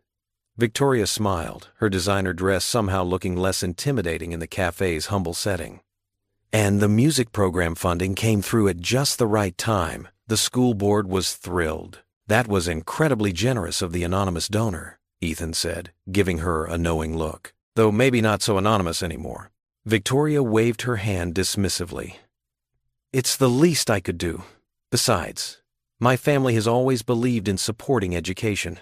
Victoria smiled, her designer dress somehow looking less intimidating in the cafe's humble setting. "And the music program funding came through at just the right time." The school board was thrilled. "That was incredibly generous of the anonymous donor," Ethan said, giving her a knowing look. "Though maybe not so anonymous anymore." Victoria waved her hand dismissively. "It's the least I could do. Besides, my family has always believed in supporting education."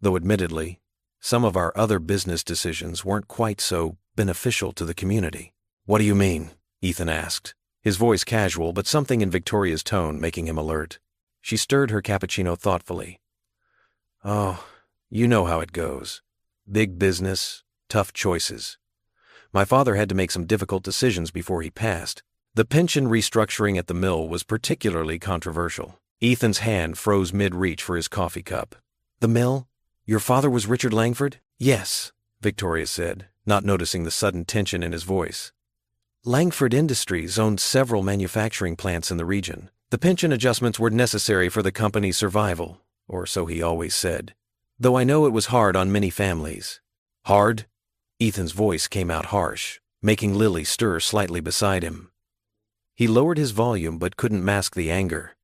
Though admittedly, Some of our other business decisions weren't quite so beneficial to the community. What do you mean? Ethan asked, his voice casual but something in Victoria's tone making him alert. She stirred her cappuccino thoughtfully. Oh, you know how it goes. Big business, tough choices. My father had to make some difficult decisions before he passed. The pension restructuring at the mill was particularly controversial. Ethan's hand froze mid-reach for his coffee cup. The mill? Your father was Richard Langford? Yes, Victoria said, not noticing the sudden tension in his voice. Langford Industries owned several manufacturing plants in the region. The pension adjustments were necessary for the company's survival, or so he always said. Though I know it was hard on many families. Hard? Ethan's voice came out harsh, making Lily stir slightly beside him. He lowered his volume but couldn't mask the anger.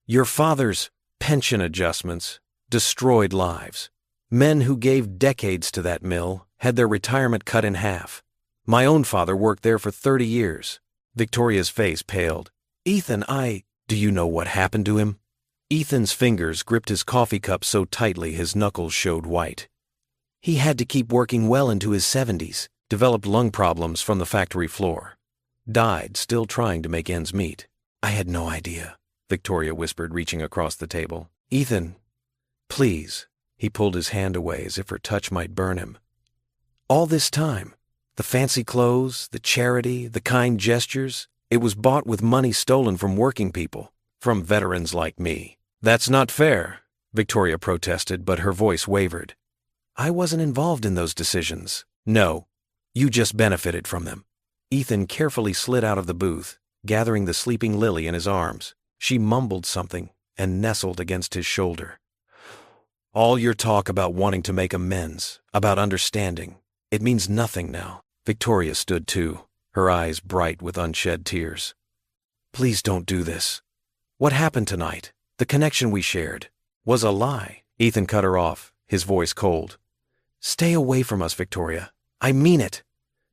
Your father's pension adjustments destroyed lives. Men who gave decades to that mill had their retirement cut in half. My own father worked there for 30 years. Victoria's face paled. Ethan, do you know what happened to him? Ethan's fingers gripped his coffee cup so tightly his knuckles showed white. He had to keep working well into his 70s, developed lung problems from the factory floor. Died still trying to make ends meet. I had no idea, Victoria whispered, reaching across the table. Ethan, please. He pulled his hand away as if her touch might burn him. All this time, the fancy clothes, the charity, the kind gestures, it was bought with money stolen from working people, from veterans like me. That's not fair, Victoria protested, but her voice wavered. I wasn't involved in those decisions. No, you just benefited from them. Ethan carefully slid out of the booth, gathering the sleeping Lily in his arms. She mumbled something and nestled against his shoulder. All your talk about wanting to make amends, about understanding, it means nothing now. Victoria stood too, her eyes bright with unshed tears. Please don't do this. What happened tonight, the connection we shared, was a lie. Ethan cut her off, his voice cold. Stay away from us, Victoria. I mean it.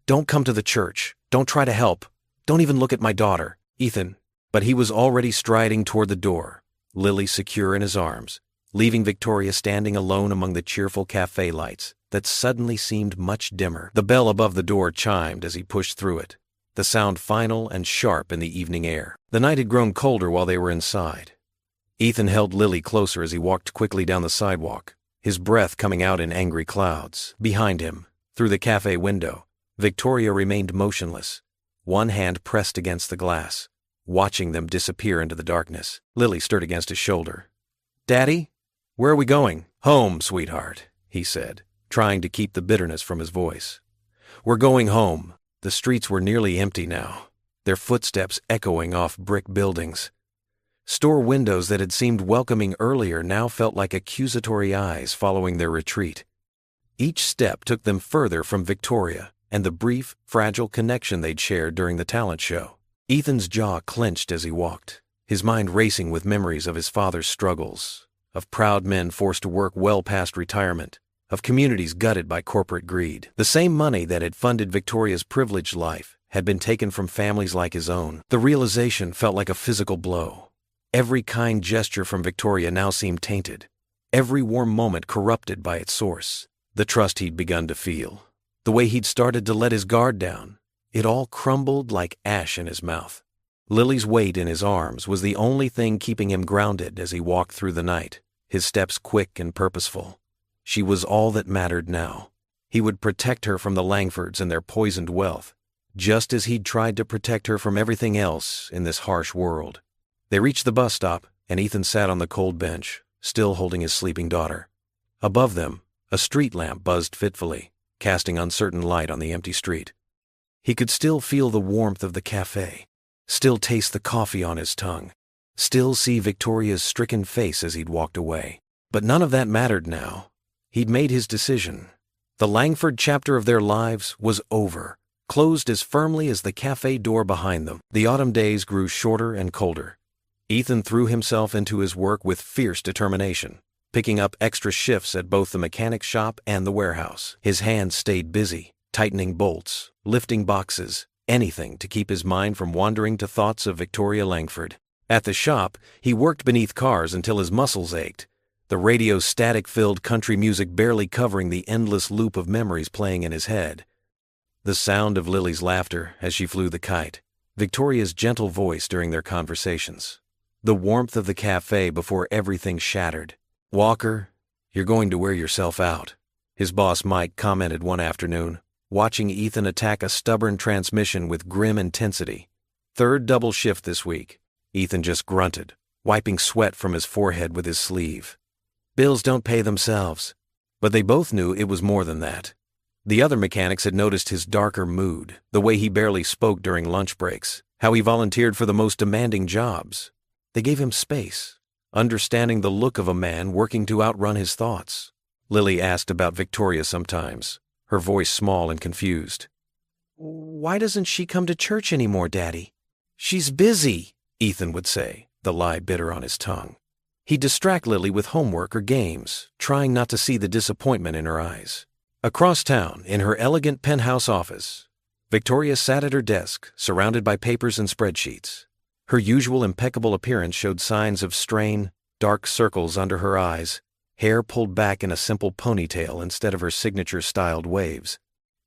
Don't come to the church. Don't try to help. Don't even look at my daughter, Ethan. But he was already striding toward the door, Lily secure in his arms, leaving Victoria standing alone among the cheerful cafe lights that suddenly seemed much dimmer. The bell above the door chimed as he pushed through it, the sound final and sharp in the evening air. The night had grown colder while they were inside. Ethan held Lily closer as he walked quickly down the sidewalk, his breath coming out in angry clouds. Behind him, through the cafe window, Victoria remained motionless, one hand pressed against the glass, watching them disappear into the darkness. Lily stirred against his shoulder. Daddy? Where are we going? Home, sweetheart, he said, trying to keep the bitterness from his voice. We're going home. The streets were nearly empty now, their footsteps echoing off brick buildings. Store windows that had seemed welcoming earlier now felt like accusatory eyes following their retreat. Each step took them further from Victoria and the brief, fragile connection they'd shared during the talent show. Ethan's jaw clenched as he walked, his mind racing with memories of his father's struggles, of proud men forced to work well past retirement, of communities gutted by corporate greed. The same money that had funded Victoria's privileged life had been taken from families like his own. The realization felt like a physical blow. Every kind gesture from Victoria now seemed tainted, every warm moment corrupted by its source. The trust he'd begun to feel, the way he'd started to let his guard down, it all crumbled like ash in his mouth. Lily's weight in his arms was the only thing keeping him grounded as he walked through the night, his steps quick and purposeful. She was all that mattered now. He would protect her from the Langfords and their poisoned wealth, just as he'd tried to protect her from everything else in this harsh world. They reached the bus stop, and Ethan sat on the cold bench, still holding his sleeping daughter. Above them, a street lamp buzzed fitfully, casting uncertain light on the empty street. He could still feel the warmth of the cafe, still taste the coffee on his tongue, still see Victoria's stricken face as he'd walked away. But none of that mattered now. He'd made his decision. The Langford chapter of their lives was over, closed as firmly as the cafe door behind them. The autumn days grew shorter and colder. Ethan threw himself into his work with fierce determination, picking up extra shifts at both the mechanic shop and the warehouse. His hands stayed busy, tightening bolts, lifting boxes, anything to keep his mind from wandering to thoughts of Victoria Langford. At the shop, he worked beneath cars until his muscles ached, the radio's static-filled country music barely covering the endless loop of memories playing in his head. The sound of Lily's laughter as she flew the kite, Victoria's gentle voice during their conversations, the warmth of the cafe before everything shattered. "Walker, you're going to wear yourself out," his boss Mike commented one afternoon, watching Ethan attack a stubborn transmission with grim intensity. "Third double shift this week," Ethan just grunted, wiping sweat from his forehead with his sleeve. "Bills don't pay themselves." But they both knew it was more than that. The other mechanics had noticed his darker mood, the way he barely spoke during lunch breaks, how he volunteered for the most demanding jobs. They gave him space, understanding the look of a man working to outrun his thoughts. Lily asked about Victoria sometimes, her voice small and confused. "Why doesn't she come to church anymore, Daddy?" "She's busy," Ethan would say, the lie bitter on his tongue. He'd distract Lily with homework or games, trying not to see the disappointment in her eyes. Across town, in her elegant penthouse office, Victoria sat at her desk, surrounded by papers and spreadsheets. Her usual impeccable appearance showed signs of strain, dark circles under her eyes, hair pulled back in a simple ponytail instead of her signature-styled waves.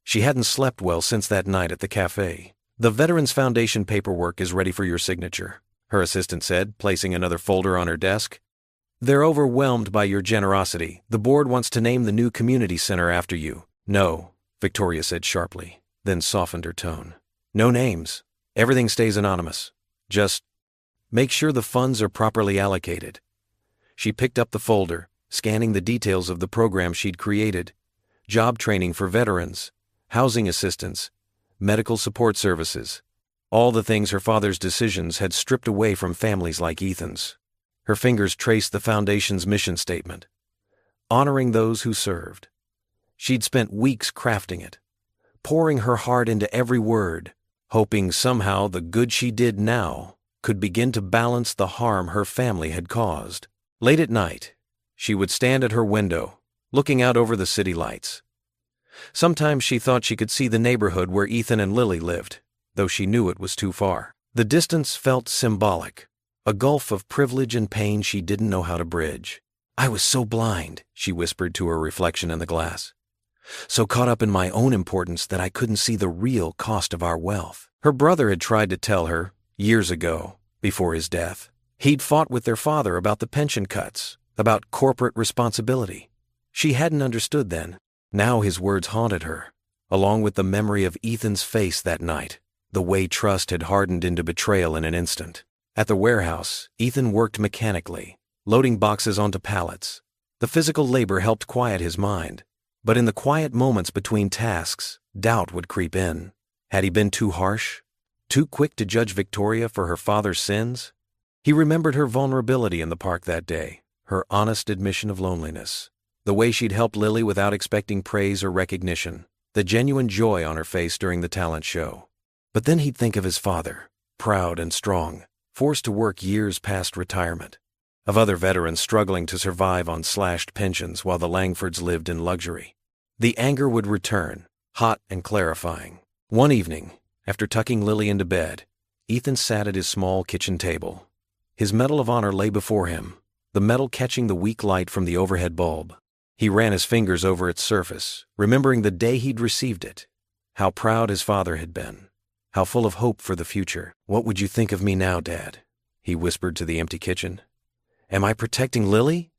She hadn't slept well since that night at the cafe. "The Veterans Foundation paperwork is ready for your signature," her assistant said, placing another folder on her desk. "They're overwhelmed by your generosity. The board wants to name the new community center after you." "No," Victoria said sharply, then softened her tone. "No names. Everything stays anonymous. Just make sure the funds are properly allocated." She picked up the folder, scanning the details of the program she'd created: job training for veterans, housing assistance, medical support services, all the things her father's decisions had stripped away from families like Ethan's. Her fingers traced the foundation's mission statement: honoring those who served. She'd spent weeks crafting it, pouring her heart into every word, hoping somehow the good she did now could begin to balance the harm her family had caused. Late at night, she would stand at her window, looking out over the city lights. Sometimes she thought she could see the neighborhood where Ethan and Lily lived, though she knew it was too far. The distance felt symbolic, a gulf of privilege and pain she didn't know how to bridge. "I was so blind," she whispered to her reflection in the glass. "So caught up in my own importance that I couldn't see the real cost of our wealth." Her brother had tried to tell her, years ago, before his death. He'd fought with their father about the pension cuts, about corporate responsibility. She hadn't understood then. Now his words haunted her, along with the memory of Ethan's face that night, the way trust had hardened into betrayal in an instant. At the warehouse, Ethan worked mechanically, loading boxes onto pallets. The physical labor helped quiet his mind, but in the quiet moments between tasks, doubt would creep in. Had he been too harsh? Too quick to judge Victoria for her father's sins? He remembered her vulnerability in the park that day, her honest admission of loneliness, the way she'd helped Lily without expecting praise or recognition, the genuine joy on her face during the talent show. But then he'd think of his father, proud and strong, forced to work years past retirement, of other veterans struggling to survive on slashed pensions while the Langfords lived in luxury. The anger would return, hot and clarifying. One evening, after tucking Lily into bed, Ethan sat at his small kitchen table. His Medal of Honor lay before him, the metal catching the weak light from the overhead bulb. He ran his fingers over its surface, remembering the day he'd received it, how proud his father had been, how full of hope for the future. "What would you think of me now, Dad?" he whispered to the empty kitchen. "Am I protecting Lily?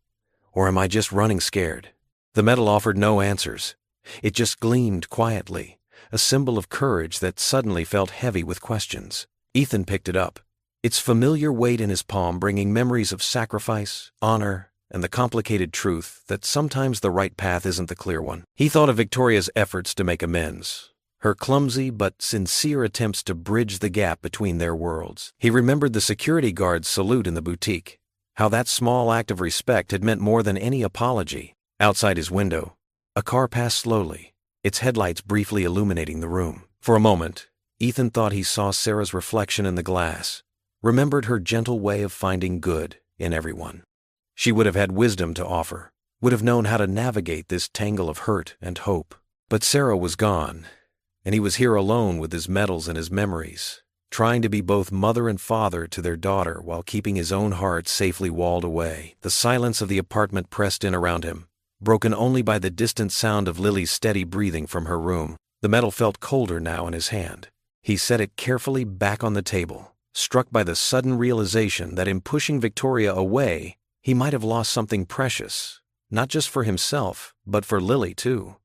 Or am I just running scared?" The metal offered no answers. It just gleamed quietly, a symbol of courage that suddenly felt heavy with questions. Ethan picked it up, its familiar weight in his palm bringing memories of sacrifice, honor, and the complicated truth that sometimes the right path isn't the clear one. He thought of Victoria's efforts to make amends, her clumsy but sincere attempts to bridge the gap between their worlds. He remembered the security guard's salute in the boutique, how that small act of respect had meant more than any apology. Outside his window, a car passed slowly, its headlights briefly illuminating the room. For a moment, Ethan thought he saw Sarah's reflection in the glass, remembered her gentle way of finding good in everyone. She would have had wisdom to offer, would have known how to navigate this tangle of hurt and hope. But Sarah was gone, and he was here alone with his medals and his memories, trying to be both mother and father to their daughter while keeping his own heart safely walled away. The silence of the apartment pressed in around him, broken only by the distant sound of Lily's steady breathing from her room. The metal felt colder now in his hand. He set it carefully back on the table, struck by the sudden realization that in pushing Victoria away, he might have lost something precious, not just for himself, but for Lily too.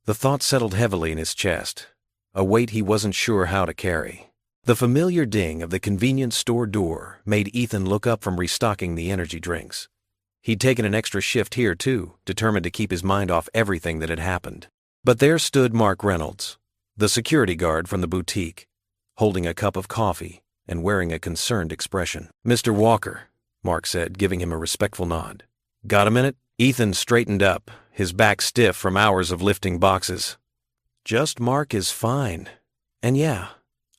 The thought settled heavily in his chest, a weight he wasn't sure how to carry. The familiar ding of the convenience store door made Ethan look up from restocking the energy drinks. He'd taken an extra shift here too, determined to keep his mind off everything that had happened. But there stood Mark Reynolds, the security guard from the boutique, holding a cup of coffee and wearing a concerned expression. "Mr. Walker," Mark said, giving him a respectful nod. "Got a minute?" Ethan straightened up, his back stiff from hours of lifting boxes. "Just Mark is fine. And yeah,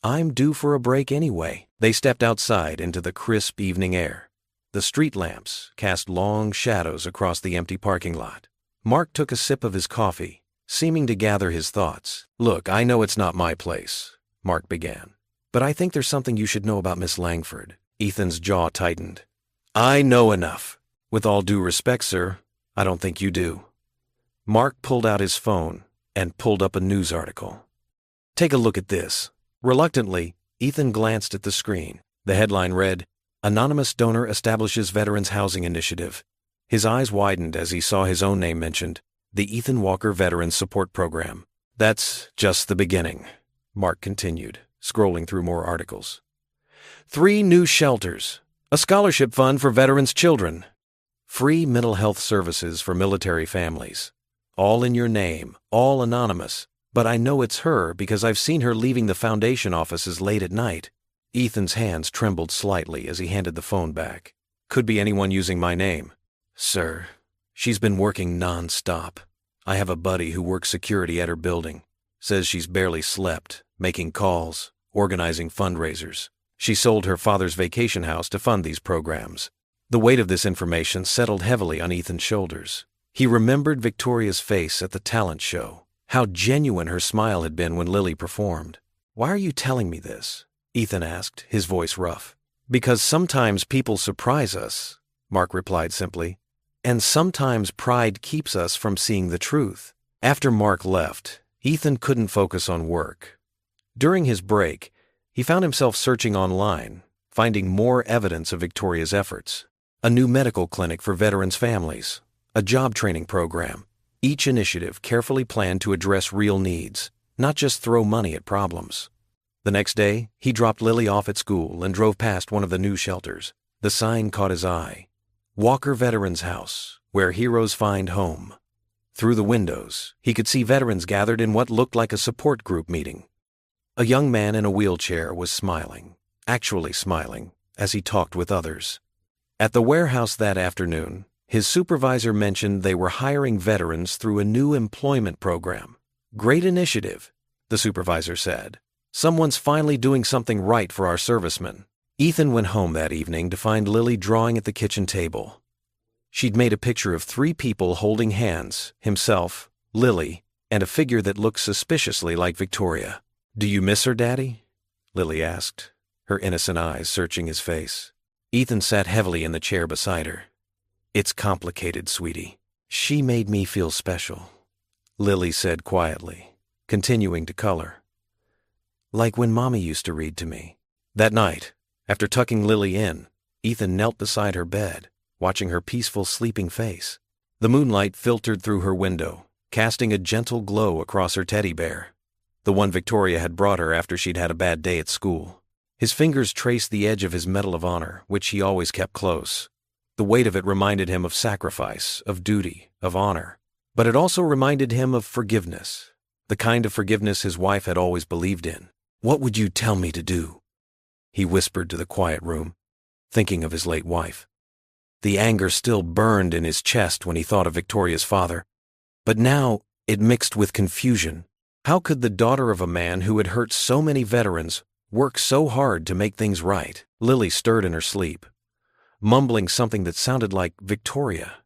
I'm due for a break anyway." They stepped outside into the crisp evening air. The street lamps cast long shadows across the empty parking lot. Mark took a sip of his coffee, seeming to gather his thoughts. "Look, I know it's not my place," Mark began, "but I think there's something you should know about Miss Langford." Ethan's jaw tightened. "I know enough. With all due respect, sir, I don't think you do." Mark pulled out his phone and pulled up a news article. "Take a look at this." Reluctantly, Ethan glanced at the screen. The headline read, "Anonymous Donor Establishes Veterans Housing Initiative." His eyes widened as he saw his own name mentioned, the Ethan Walker Veterans Support Program. "That's just the beginning," Mark continued, scrolling through more articles. 3 new shelters, a scholarship fund for veterans' children, free mental health services for military families. All in your name, all anonymous, but I know it's her because I've seen her leaving the foundation offices late at night. Ethan's hands trembled slightly as he handed the phone back. "Could be anyone using my name." "Sir, she's been working non-stop. I have a buddy who works security at her building. Says she's barely slept, making calls, organizing fundraisers. She sold her father's vacation house to fund these programs." The weight of this information settled heavily on Ethan's shoulders. He remembered Victoria's face at the talent show, how genuine her smile had been when Lily performed. "Why are you telling me this?" Ethan asked, his voice rough. "Because sometimes people surprise us," Mark replied simply, "and sometimes pride keeps us from seeing the truth." After Mark left, Ethan couldn't focus on work. During his break, he found himself searching online, finding more evidence of Victoria's efforts. A new medical clinic for veterans' families, a job training program, each initiative carefully planned to address real needs, not just throw money at problems. The next day, he dropped Lily off at school and drove past one of the new shelters. The sign caught his eye. Walker Veterans House, where heroes find home. Through the windows, he could see veterans gathered in what looked like a support group meeting. A young man in a wheelchair was smiling, actually smiling, as he talked with others. At the warehouse that afternoon, his supervisor mentioned they were hiring veterans through a new employment program. "Great initiative," the supervisor said. "Someone's finally doing something right for our servicemen." Ethan went home that evening to find Lily drawing at the kitchen table. She'd made a picture of 3 people holding hands, himself, Lily, and a figure that looked suspiciously like Victoria. "Do you miss her, Daddy?" Lily asked, her innocent eyes searching his face. Ethan sat heavily in the chair beside her. "It's complicated, sweetie. She made me feel special," Lily said quietly, continuing to color. "Like when Mommy used to read to me." That night, after tucking Lily in, Ethan knelt beside her bed, watching her peaceful sleeping face. The moonlight filtered through her window, casting a gentle glow across her teddy bear, the one Victoria had brought her after she'd had a bad day at school. His fingers traced the edge of his Medal of Honor, which he always kept close. The weight of it reminded him of sacrifice, of duty, of honor. But it also reminded him of forgiveness, the kind of forgiveness his wife had always believed in. "What would you tell me to do?" he whispered to the quiet room, thinking of his late wife. The anger still burned in his chest when he thought of Victoria's father, but now it mixed with confusion. How could the daughter of a man who had hurt so many veterans work so hard to make things right? Lily stirred in her sleep, mumbling something that sounded like Victoria.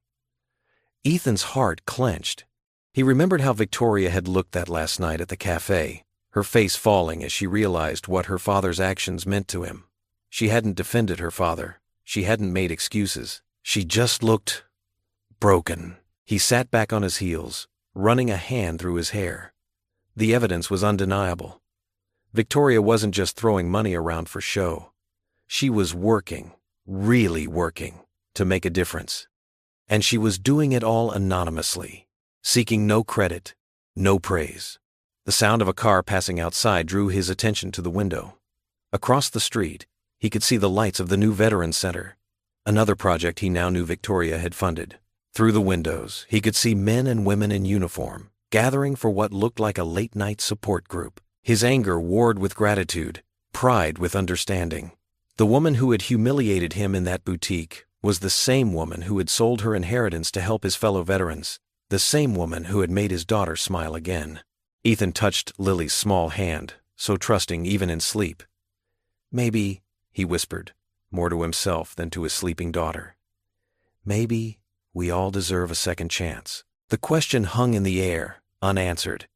Ethan's heart clenched. He remembered how Victoria had looked that last night at the cafe, her face falling as she realized what her father's actions meant to him. She hadn't defended her father. She hadn't made excuses. She just looked broken. He sat back on his heels, running a hand through his hair. The evidence was undeniable. Victoria wasn't just throwing money around for show. She was working, really working, to make a difference. And she was doing it all anonymously, seeking no credit, no praise. The sound of a car passing outside drew his attention to the window. Across the street, he could see the lights of the new Veterans Center, another project he now knew Victoria had funded. Through the windows, he could see men and women in uniform, gathering for what looked like a late-night support group. His anger warred with gratitude, pride with understanding. The woman who had humiliated him in that boutique was the same woman who had sold her inheritance to help his fellow veterans, the same woman who had made his daughter smile again. Ethan touched Lily's small hand, so trusting even in sleep. "Maybe," he whispered, more to himself than to his sleeping daughter. "Maybe we all deserve a second chance." The question hung in the air, unanswered.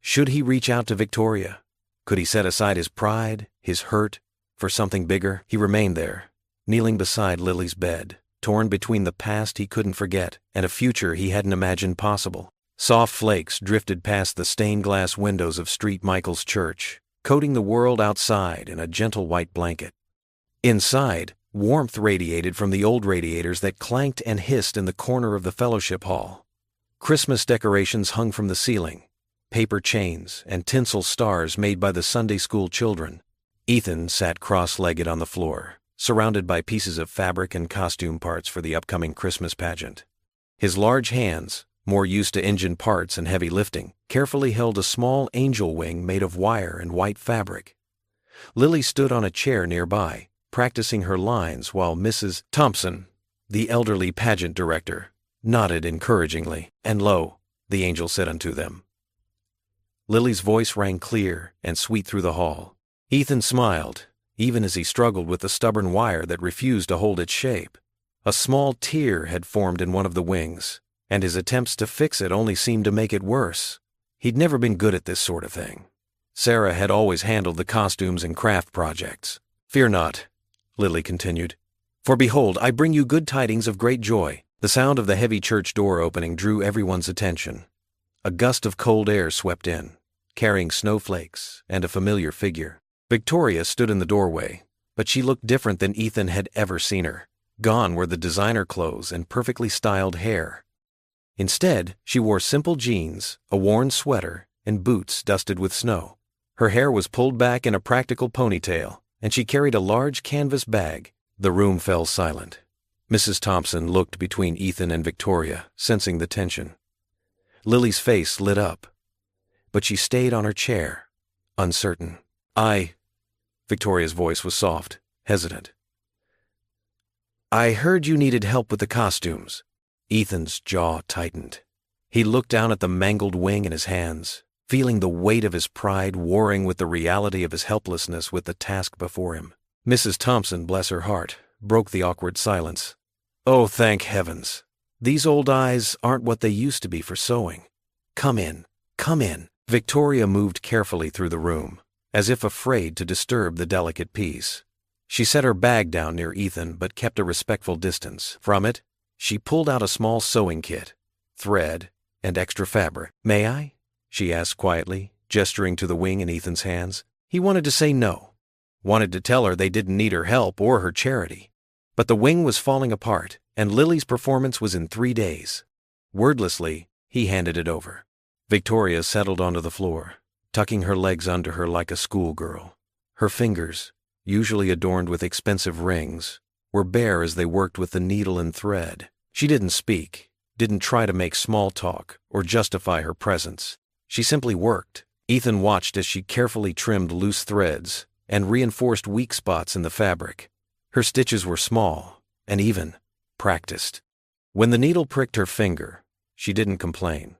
Should he reach out to Victoria? Could he set aside his pride, his hurt, for something bigger? He remained there, kneeling beside Lily's bed, torn between the past he couldn't forget and a future he hadn't imagined possible. Soft flakes drifted past the stained glass windows of St. Michael's Church, coating the world outside in a gentle white blanket. Inside, warmth radiated from the old radiators that clanked and hissed in the corner of the fellowship hall. Christmas decorations hung from the ceiling, paper chains and tinsel stars made by the Sunday school children. Ethan sat cross-legged on the floor, surrounded by pieces of fabric and costume parts for the upcoming Christmas pageant. His large hands, more used to engine parts and heavy lifting, carefully held a small angel wing made of wire and white fabric. Lily stood on a chair nearby, practicing her lines while Mrs. Thompson, the elderly pageant director, nodded encouragingly. "And lo," the angel said unto them. Lily's voice rang clear and sweet through the hall. Ethan smiled, even as he struggled with the stubborn wire that refused to hold its shape. A small tear had formed in one of the wings, and his attempts to fix it only seemed to make it worse. He'd never been good at this sort of thing. Sarah had always handled the costumes and craft projects. "Fear not," Lily continued, "for behold, I bring you good tidings of great joy." The sound of the heavy church door opening drew everyone's attention. A gust of cold air swept in, carrying snowflakes and a familiar figure. Victoria stood in the doorway, but she looked different than Ethan had ever seen her. Gone were the designer clothes and perfectly styled hair. Instead, she wore simple jeans, a worn sweater, and boots dusted with snow. Her hair was pulled back in a practical ponytail, and she carried a large canvas bag. The room fell silent. Mrs. Thompson looked between Ethan and Victoria, sensing the tension. Lily's face lit up, but she stayed on her chair, uncertain. Victoria's voice was soft, hesitant. "I heard you needed help with the costumes." Ethan's jaw tightened. He looked down at the mangled wing in his hands, feeling the weight of his pride warring with the reality of his helplessness with the task before him. Mrs. Thompson, bless her heart, broke the awkward silence. "Oh, thank heavens. These old eyes aren't what they used to be for sewing. Come in, come in." Victoria moved carefully through the room, as if afraid to disturb the delicate peace. She set her bag down near Ethan but kept a respectful distance. From it, she pulled out a small sewing kit, thread, and extra fabric. "May I?" she asked quietly, gesturing to the wing in Ethan's hands. He wanted to say no, wanted to tell her they didn't need her help or her charity. But the wing was falling apart, and Lily's performance was in 3 days. Wordlessly, he handed it over. Victoria settled onto the floor, tucking her legs under her like a schoolgirl. Her fingers, usually adorned with expensive rings, were bare as they worked with the needle and thread. She didn't speak, didn't try to make small talk or justify her presence. She simply worked. Ethan watched as she carefully trimmed loose threads and reinforced weak spots in the fabric. Her stitches were small and even, practiced. When the needle pricked her finger, she didn't complain,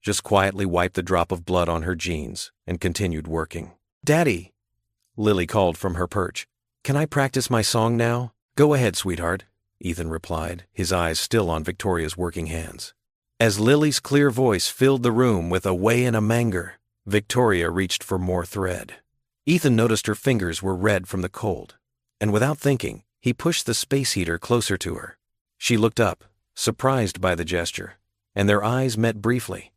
just quietly wiped the drop of blood on her jeans and continued working. "Daddy," Lily called from her perch, "can I practice my song now?" "Go ahead, sweetheart," Ethan replied, his eyes still on Victoria's working hands. As Lily's clear voice filled the room with a way and a manger, Victoria reached for more thread. Ethan noticed her fingers were red from the cold, and without thinking, he pushed the space heater closer to her. She looked up, surprised by the gesture, and their eyes met briefly.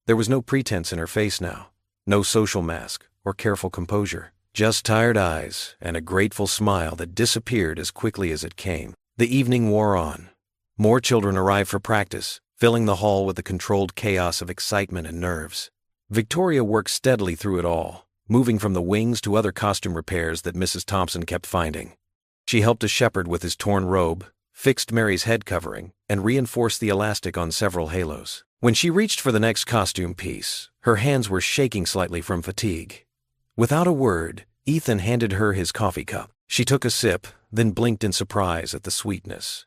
There was no pretense in her face now, no social mask or careful composure, just tired eyes and a grateful smile that disappeared as quickly as it came. The evening wore on. More children arrived for practice, filling the hall with the controlled chaos of excitement and nerves. Victoria worked steadily through it all, moving from the wings to other costume repairs that Mrs. Thompson kept finding. She helped a shepherd with his torn robe, fixed Mary's head covering, and reinforced the elastic on several halos. When she reached for the next costume piece, her hands were shaking slightly from fatigue. Without a word, Ethan handed her his coffee cup. She took a sip, then blinked in surprise at the sweetness.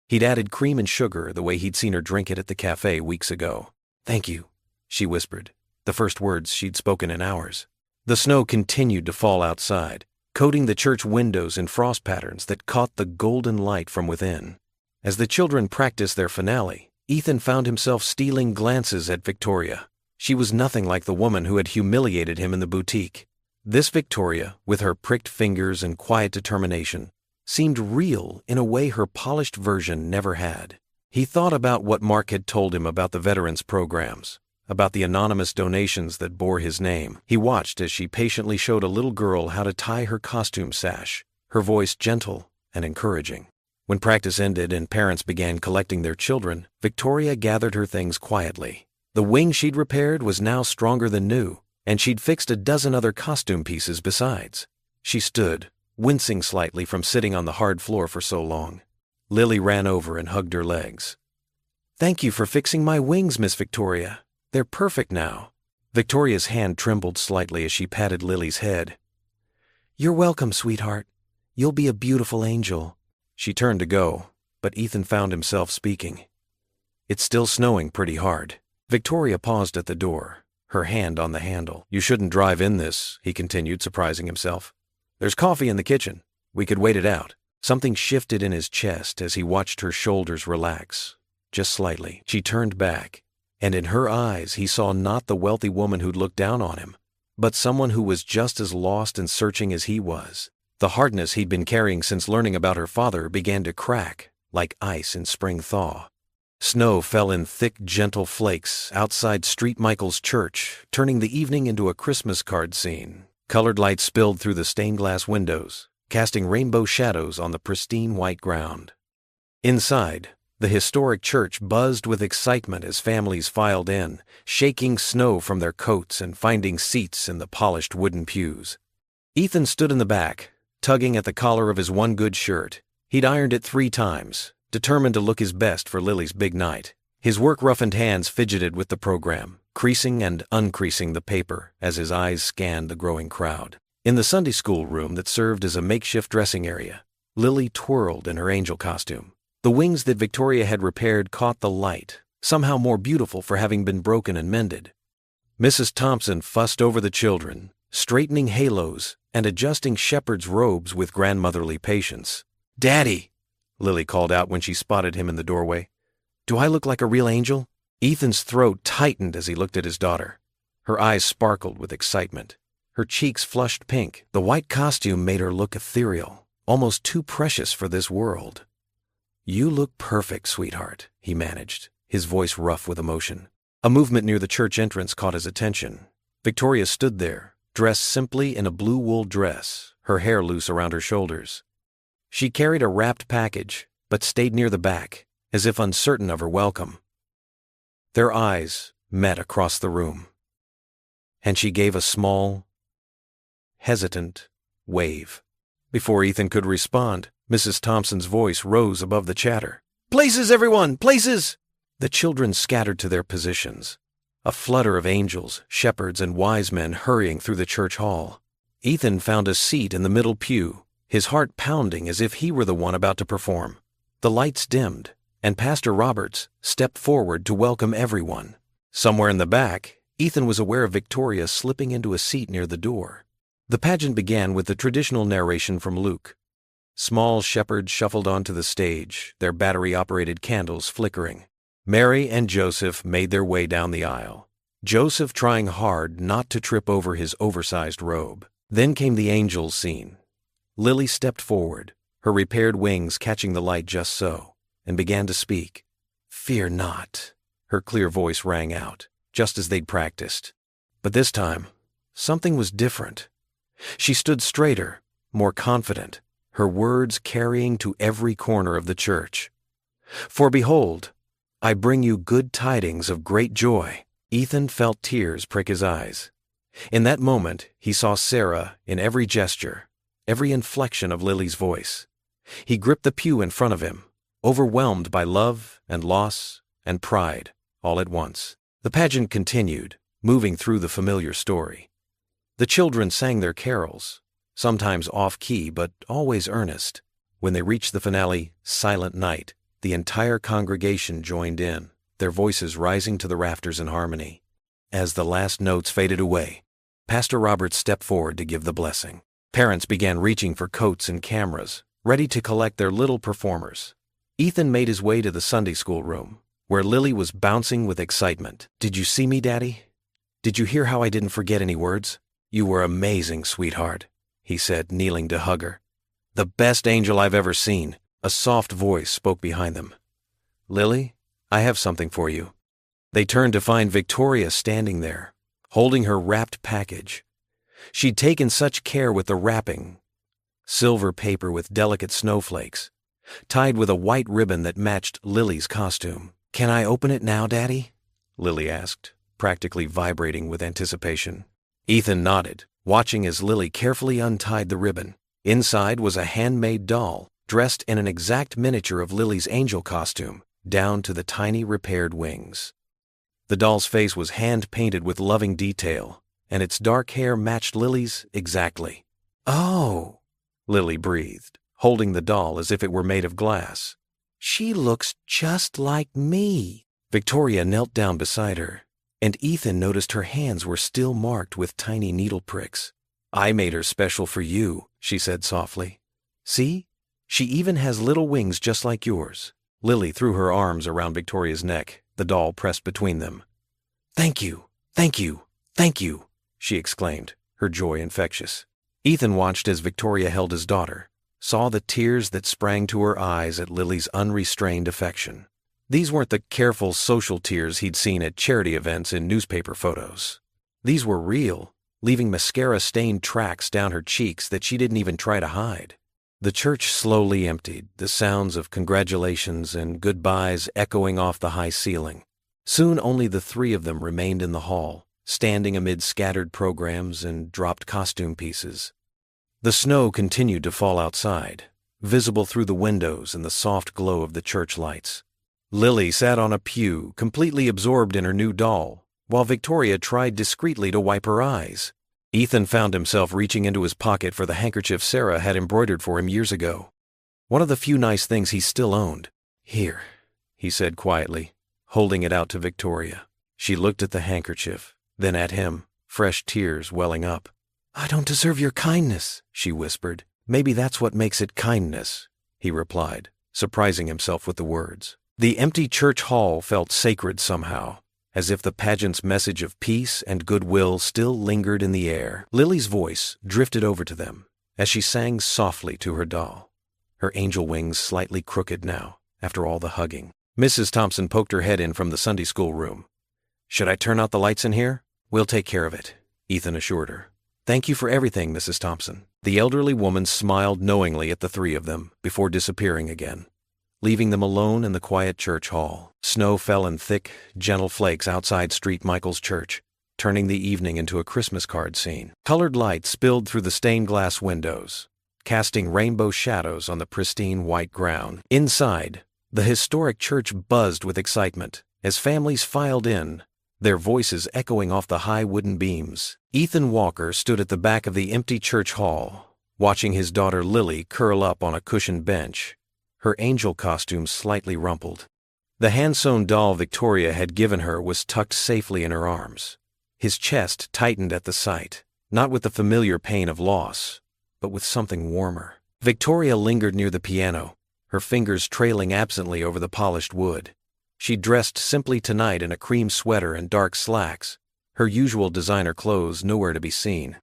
He'd added cream and sugar the way he'd seen her drink it at the cafe weeks ago. "Thank you," she whispered, the first words she'd spoken in hours. The snow continued to fall outside, coating the church windows in frost patterns that caught the golden light from within. As the children practiced their finale, Ethan found himself stealing glances at Victoria. She was nothing like the woman who had humiliated him in the boutique. This Victoria, with her pricked fingers and quiet determination, seemed real in a way her polished version never had. He thought about what Mark had told him about the veterans programs, about the anonymous donations that bore his name. He watched as she patiently showed a little girl how to tie her costume sash, her voice gentle and encouraging. When practice ended and parents began collecting their children, Victoria gathered her things quietly. The wing she'd repaired was now stronger than new, and she'd fixed a dozen other costume pieces besides. She stood, wincing slightly from sitting on the hard floor for so long. Lily ran over and hugged her legs. "Thank you for fixing my wings, Miss Victoria. They're perfect now." Victoria's hand trembled slightly as she patted Lily's head. "You're welcome, sweetheart. You'll be a beautiful angel." She turned to go, but Ethan found himself speaking. "It's still snowing pretty hard." Victoria paused at the door, her hand on the handle. "You shouldn't drive in this," he continued, surprising himself. "There's coffee in the kitchen. We could wait it out." Something shifted in his chest as he watched her shoulders relax, just slightly. She turned back, and in her eyes he saw not the wealthy woman who'd looked down on him, but someone who was just as lost and searching as he was. The hardness he'd been carrying since learning about her father began to crack, like ice in spring thaw. Snow fell in thick, gentle flakes outside St. Michael's Church, turning the evening into a Christmas card scene. Colored lights spilled through the stained glass windows, casting rainbow shadows on the pristine white ground. Inside, the historic church buzzed with excitement as families filed in, shaking snow from their coats and finding seats in the polished wooden pews. Ethan stood in the back, tugging at the collar of his one good shirt. He'd ironed it 3 times, determined to look his best for Lily's big night. His work-roughened hands fidgeted with the program, creasing and uncreasing the paper as his eyes scanned the growing crowd. In the Sunday school room that served as a makeshift dressing area, Lily twirled in her angel costume. The wings that Victoria had repaired caught the light, somehow more beautiful for having been broken and mended. Mrs. Thompson fussed over the children, straightening halos and adjusting shepherd's robes with grandmotherly patience. "Daddy," Lily called out when she spotted him in the doorway. "Do I look like a real angel?" Ethan's throat tightened as he looked at his daughter. Her eyes sparkled with excitement. Her cheeks flushed pink. The white costume made her look ethereal, almost too precious for this world. "You look perfect, sweetheart," he managed, his voice rough with emotion. A movement near the church entrance caught his attention. Victoria stood there, dressed simply in a blue wool dress, her hair loose around her shoulders. She carried a wrapped package, but stayed near the back, as if uncertain of her welcome. Their eyes met across the room, and she gave a small, hesitant wave. Before Ethan could respond, Mrs. Thompson's voice rose above the chatter. "Places, everyone! Places!" The children scattered to their positions, a flutter of angels, shepherds, and wise men hurrying through the church hall. Ethan found a seat in the middle pew, his heart pounding as if he were the one about to perform. The lights dimmed, and Pastor Roberts stepped forward to welcome everyone. Somewhere in the back, Ethan was aware of Victoria slipping into a seat near the door. The pageant began with the traditional narration from Luke. Small shepherds shuffled onto the stage, their battery-operated candles flickering. Mary and Joseph made their way down the aisle, Joseph trying hard not to trip over his oversized robe. Then came the angels scene. Lily stepped forward, her repaired wings catching the light just so, and began to speak. "Fear not," her clear voice rang out, just as they'd practiced. But this time, something was different. She stood straighter, more confident, her words carrying to every corner of the church. "For behold, I bring you good tidings of great joy." Ethan felt tears prick his eyes. In that moment, he saw Sarah in every gesture, every inflection of Lily's voice. He gripped the pew in front of him, overwhelmed by love and loss and pride all at once. The pageant continued, moving through the familiar story. The children sang their carols, sometimes off-key but always earnest. When they reached the finale, Silent Night, the entire congregation joined in, their voices rising to the rafters in harmony. As the last notes faded away, Pastor Roberts stepped forward to give the blessing. Parents began reaching for coats and cameras, ready to collect their little performers. Ethan made his way to the Sunday school room, where Lily was bouncing with excitement. "Did you see me, Daddy? Did you hear how I didn't forget any words? You were amazing, sweetheart," he said, kneeling to hug her. "The best angel I've ever seen." A soft voice spoke behind them. "Lily, I have something for you." They turned to find Victoria standing there, holding her wrapped package. She'd taken such care with the wrapping. Silver paper with delicate snowflakes, tied with a white ribbon that matched Lily's costume. "Can I open it now, Daddy?" Lily asked, practically vibrating with anticipation. Ethan nodded, watching as Lily carefully untied the ribbon. Inside was a handmade doll, dressed in an exact miniature of Lily's angel costume, down to the tiny repaired wings. The doll's face was hand-painted with loving detail, and its dark hair matched Lily's exactly. "Oh," Lily breathed, holding the doll as if it were made of glass. "She looks just like me." Victoria knelt down beside her, and Ethan noticed her hands were still marked with tiny needle pricks. "I made her special for you," she said softly. "See? She even has little wings just like yours." Lily threw her arms around Victoria's neck, the doll pressed between them. "Thank you, thank you, thank you," she exclaimed, her joy infectious. Ethan watched as Victoria held his daughter, saw the tears that sprang to her eyes at Lily's unrestrained affection. These weren't the careful social tears he'd seen at charity events in newspaper photos. These were real, leaving mascara-stained tracks down her cheeks that she didn't even try to hide. The church slowly emptied, the sounds of congratulations and goodbyes echoing off the high ceiling. Soon only the three of them remained in the hall, standing amid scattered programs and dropped costume pieces. The snow continued to fall outside, visible through the windows in the soft glow of the church lights. Lily sat on a pew, completely absorbed in her new doll, while Victoria tried discreetly to wipe her eyes. Ethan found himself reaching into his pocket for the handkerchief Sarah had embroidered for him years ago. One of the few nice things he still owned. "Here," he said quietly, holding it out to Victoria. She looked at the handkerchief, then at him, fresh tears welling up. "I don't deserve your kindness," she whispered. "Maybe that's what makes it kindness," he replied, surprising himself with the words. The empty church hall felt sacred somehow, as if the pageant's message of peace and goodwill still lingered in the air. Lily's voice drifted over to them as she sang softly to her doll, her angel wings slightly crooked now, after all the hugging. Mrs. Thompson poked her head in from the Sunday school room. "Should I turn out the lights in here?" "We'll take care of it," Ethan assured her. "Thank you for everything, Mrs. Thompson." The elderly woman smiled knowingly at the three of them before disappearing again, leaving them alone in the quiet church hall. Snow fell in thick, gentle flakes outside St. Michael's Church, turning the evening into a Christmas card scene. Colored light spilled through the stained glass windows, casting rainbow shadows on the pristine white ground. Inside, the historic church buzzed with excitement as families filed in, their voices echoing off the high wooden beams. Ethan Walker stood at the back of the empty church hall, watching his daughter Lily curl up on a cushioned bench, her angel costume slightly rumpled. The hand-sewn doll Victoria had given her was tucked safely in her arms. His chest tightened at the sight, not with the familiar pain of loss, but with something warmer. Victoria lingered near the piano, her fingers trailing absently over the polished wood. She dressed simply tonight in a cream sweater and dark slacks, her usual designer clothes nowhere to be seen.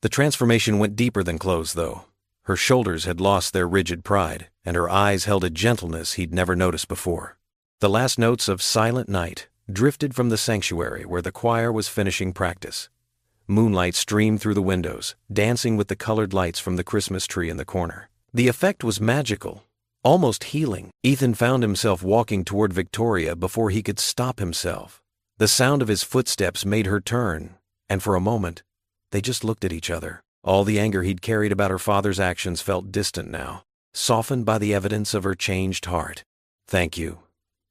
The transformation went deeper than clothes, though. Her shoulders had lost their rigid pride, and her eyes held a gentleness he'd never noticed before. The last notes of Silent Night drifted from the sanctuary where the choir was finishing practice. Moonlight streamed through the windows, dancing with the colored lights from the Christmas tree in the corner. The effect was magical, almost healing. Ethan found himself walking toward Victoria before he could stop himself. The sound of his footsteps made her turn, and for a moment, they just looked at each other. All the anger he'd carried about her father's actions felt distant now, softened by the evidence of her changed heart. "Thank you,"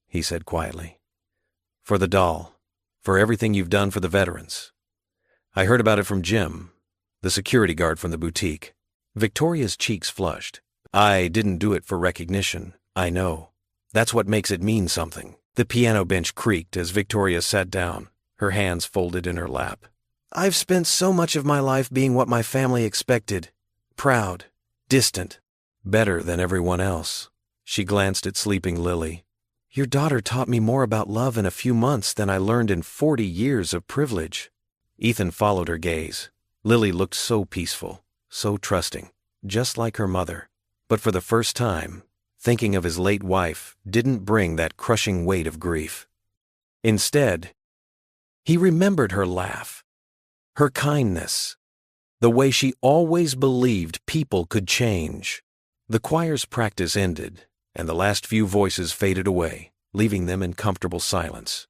he said quietly. "For the doll, for everything you've done for the veterans. I heard about it from Jim, the security guard from the boutique." Victoria's cheeks flushed. "I didn't do it for recognition, I know. That's what makes it mean something." The piano bench creaked as Victoria sat down, her hands folded in her lap. "I've spent so much of my life being what my family expected. Proud, distant, better than everyone else." She glanced at sleeping Lily. "Your daughter taught me more about love in a few months than I learned in 40 years of privilege." Ethan followed her gaze. Lily looked so peaceful, so trusting, just like her mother. But for the first time, thinking of his late wife didn't bring that crushing weight of grief. Instead, he remembered her laugh, her kindness, the way she always believed people could change. The choir's practice ended, and the last few voices faded away, leaving them in comfortable silence.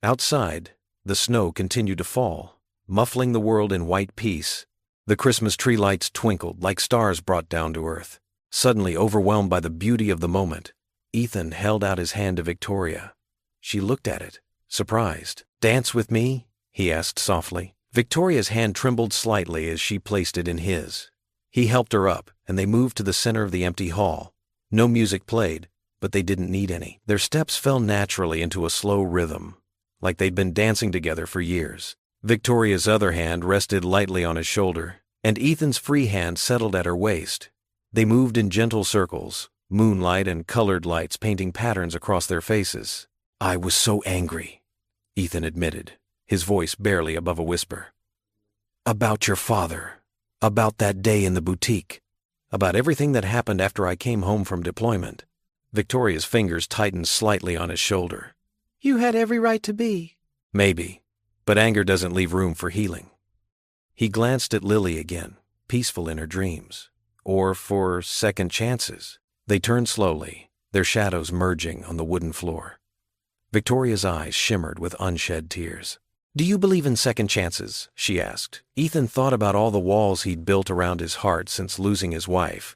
Outside, the snow continued to fall, muffling the world in white peace. The Christmas tree lights twinkled like stars brought down to earth. Suddenly overwhelmed by the beauty of the moment, Ethan held out his hand to Victoria. She looked at it, surprised. "Dance with me?" he asked softly. Victoria's hand trembled slightly as she placed it in his. He helped her up, and they moved to the center of the empty hall. No music played, but they didn't need any. Their steps fell naturally into a slow rhythm, like they'd been dancing together for years. Victoria's other hand rested lightly on his shoulder, and Ethan's free hand settled at her waist. They moved in gentle circles, moonlight and colored lights painting patterns across their faces. "I was so angry," Ethan admitted, his voice barely above a whisper. "About your father, about that day in the boutique, about everything that happened after I came home from deployment." Victoria's fingers tightened slightly on his shoulder. "You had every right to be." "Maybe, but anger doesn't leave room for healing." He glanced at Lily again, peaceful in her dreams. Or for second chances. They turned slowly, their shadows merging on the wooden floor. Victoria's eyes shimmered with unshed tears. "Do you believe in second chances?" she asked. Ethan thought about all the walls he'd built around his heart since losing his wife.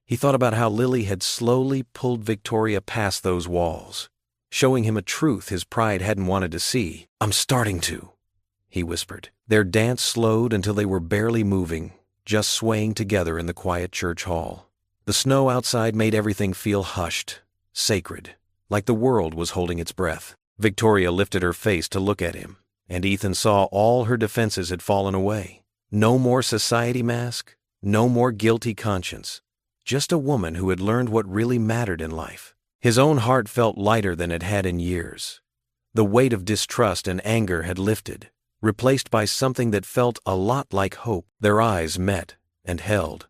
He thought about how Lily had slowly pulled Victoria past those walls, showing him a truth his pride hadn't wanted to see. "I'm starting to," he whispered. Their dance slowed until they were barely moving, just swaying together in the quiet church hall. The snow outside made everything feel hushed, sacred, like the world was holding its breath. Victoria lifted her face to look at him, and Ethan saw all her defenses had fallen away. No more society mask, no more guilty conscience, just a woman who had learned what really mattered in life. His own heart felt lighter than it had in years. The weight of distrust and anger had lifted, replaced by something that felt a lot like hope. Their eyes met and held,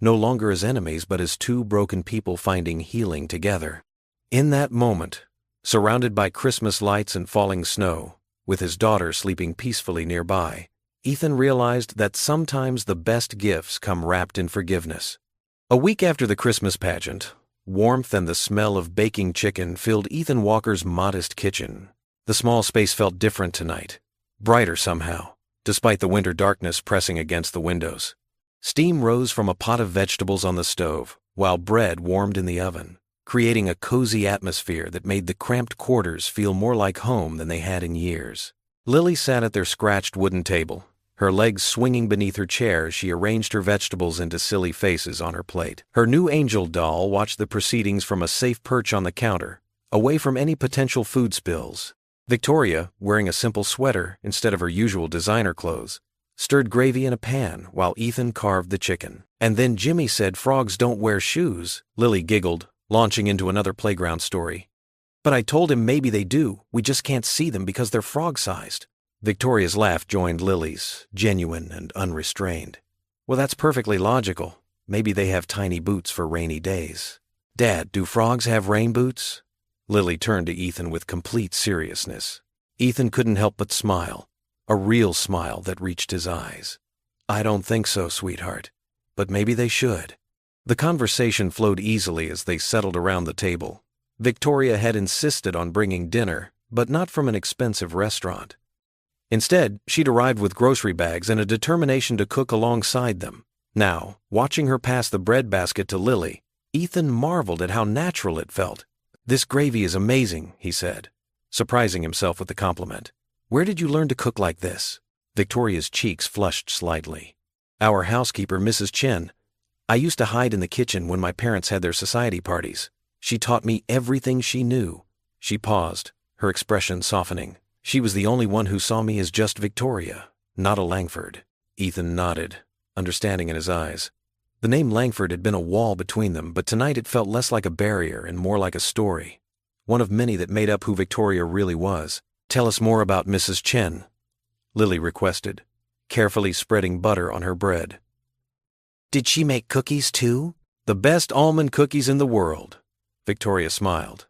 no longer as enemies but as two broken people finding healing together. In that moment, surrounded by Christmas lights and falling snow, with his daughter sleeping peacefully nearby, Ethan realized that sometimes the best gifts come wrapped in forgiveness. A week after the Christmas pageant, warmth and the smell of baking chicken filled Ethan Walker's modest kitchen. The small space felt different tonight, brighter somehow, despite the winter darkness pressing against the windows. Steam rose from a pot of vegetables on the stove, while bread warmed in the oven, creating a cozy atmosphere that made the cramped quarters feel more like home than they had in years. Lily sat at their scratched wooden table, her legs swinging beneath her chair as she arranged her vegetables into silly faces on her plate. Her new angel doll watched the proceedings from a safe perch on the counter, away from any potential food spills. Victoria, wearing a simple sweater instead of her usual designer clothes, stirred gravy in a pan while Ethan carved the chicken. "And then Jimmy said frogs don't wear shoes," Lily giggled, launching into another playground story. "But I told him maybe they do, we just can't see them because they're frog-sized." Victoria's laugh joined Lily's, genuine and unrestrained. Well, that's perfectly logical. Maybe they have tiny boots for rainy days. Dad, do frogs have rain boots? Lily turned to Ethan with complete seriousness. Ethan couldn't help but smile, a real smile that reached his eyes. I don't think so, sweetheart. But maybe they should. The conversation flowed easily as they settled around the table. Victoria had insisted on bringing dinner, but not from an expensive restaurant. Instead, she'd arrived with grocery bags and a determination to cook alongside them. Now, watching her pass the bread basket to Lily, Ethan marveled at how natural it felt. This gravy is amazing, he said, surprising himself with the compliment. Where did you learn to cook like this? Victoria's cheeks flushed slightly. Our housekeeper, Mrs. Chen. I used to hide in the kitchen when my parents had their society parties. She taught me everything she knew. She paused, her expression softening. She was the only one who saw me as just Victoria, not a Langford. Ethan nodded, understanding in his eyes. The name Langford had been a wall between them, but tonight it felt less like a barrier and more like a story. One of many that made up who Victoria really was. Tell us more about Mrs. Chen, Lily requested, carefully spreading butter on her bread. Did she make cookies too? The best almond cookies in the world. Victoria smiled,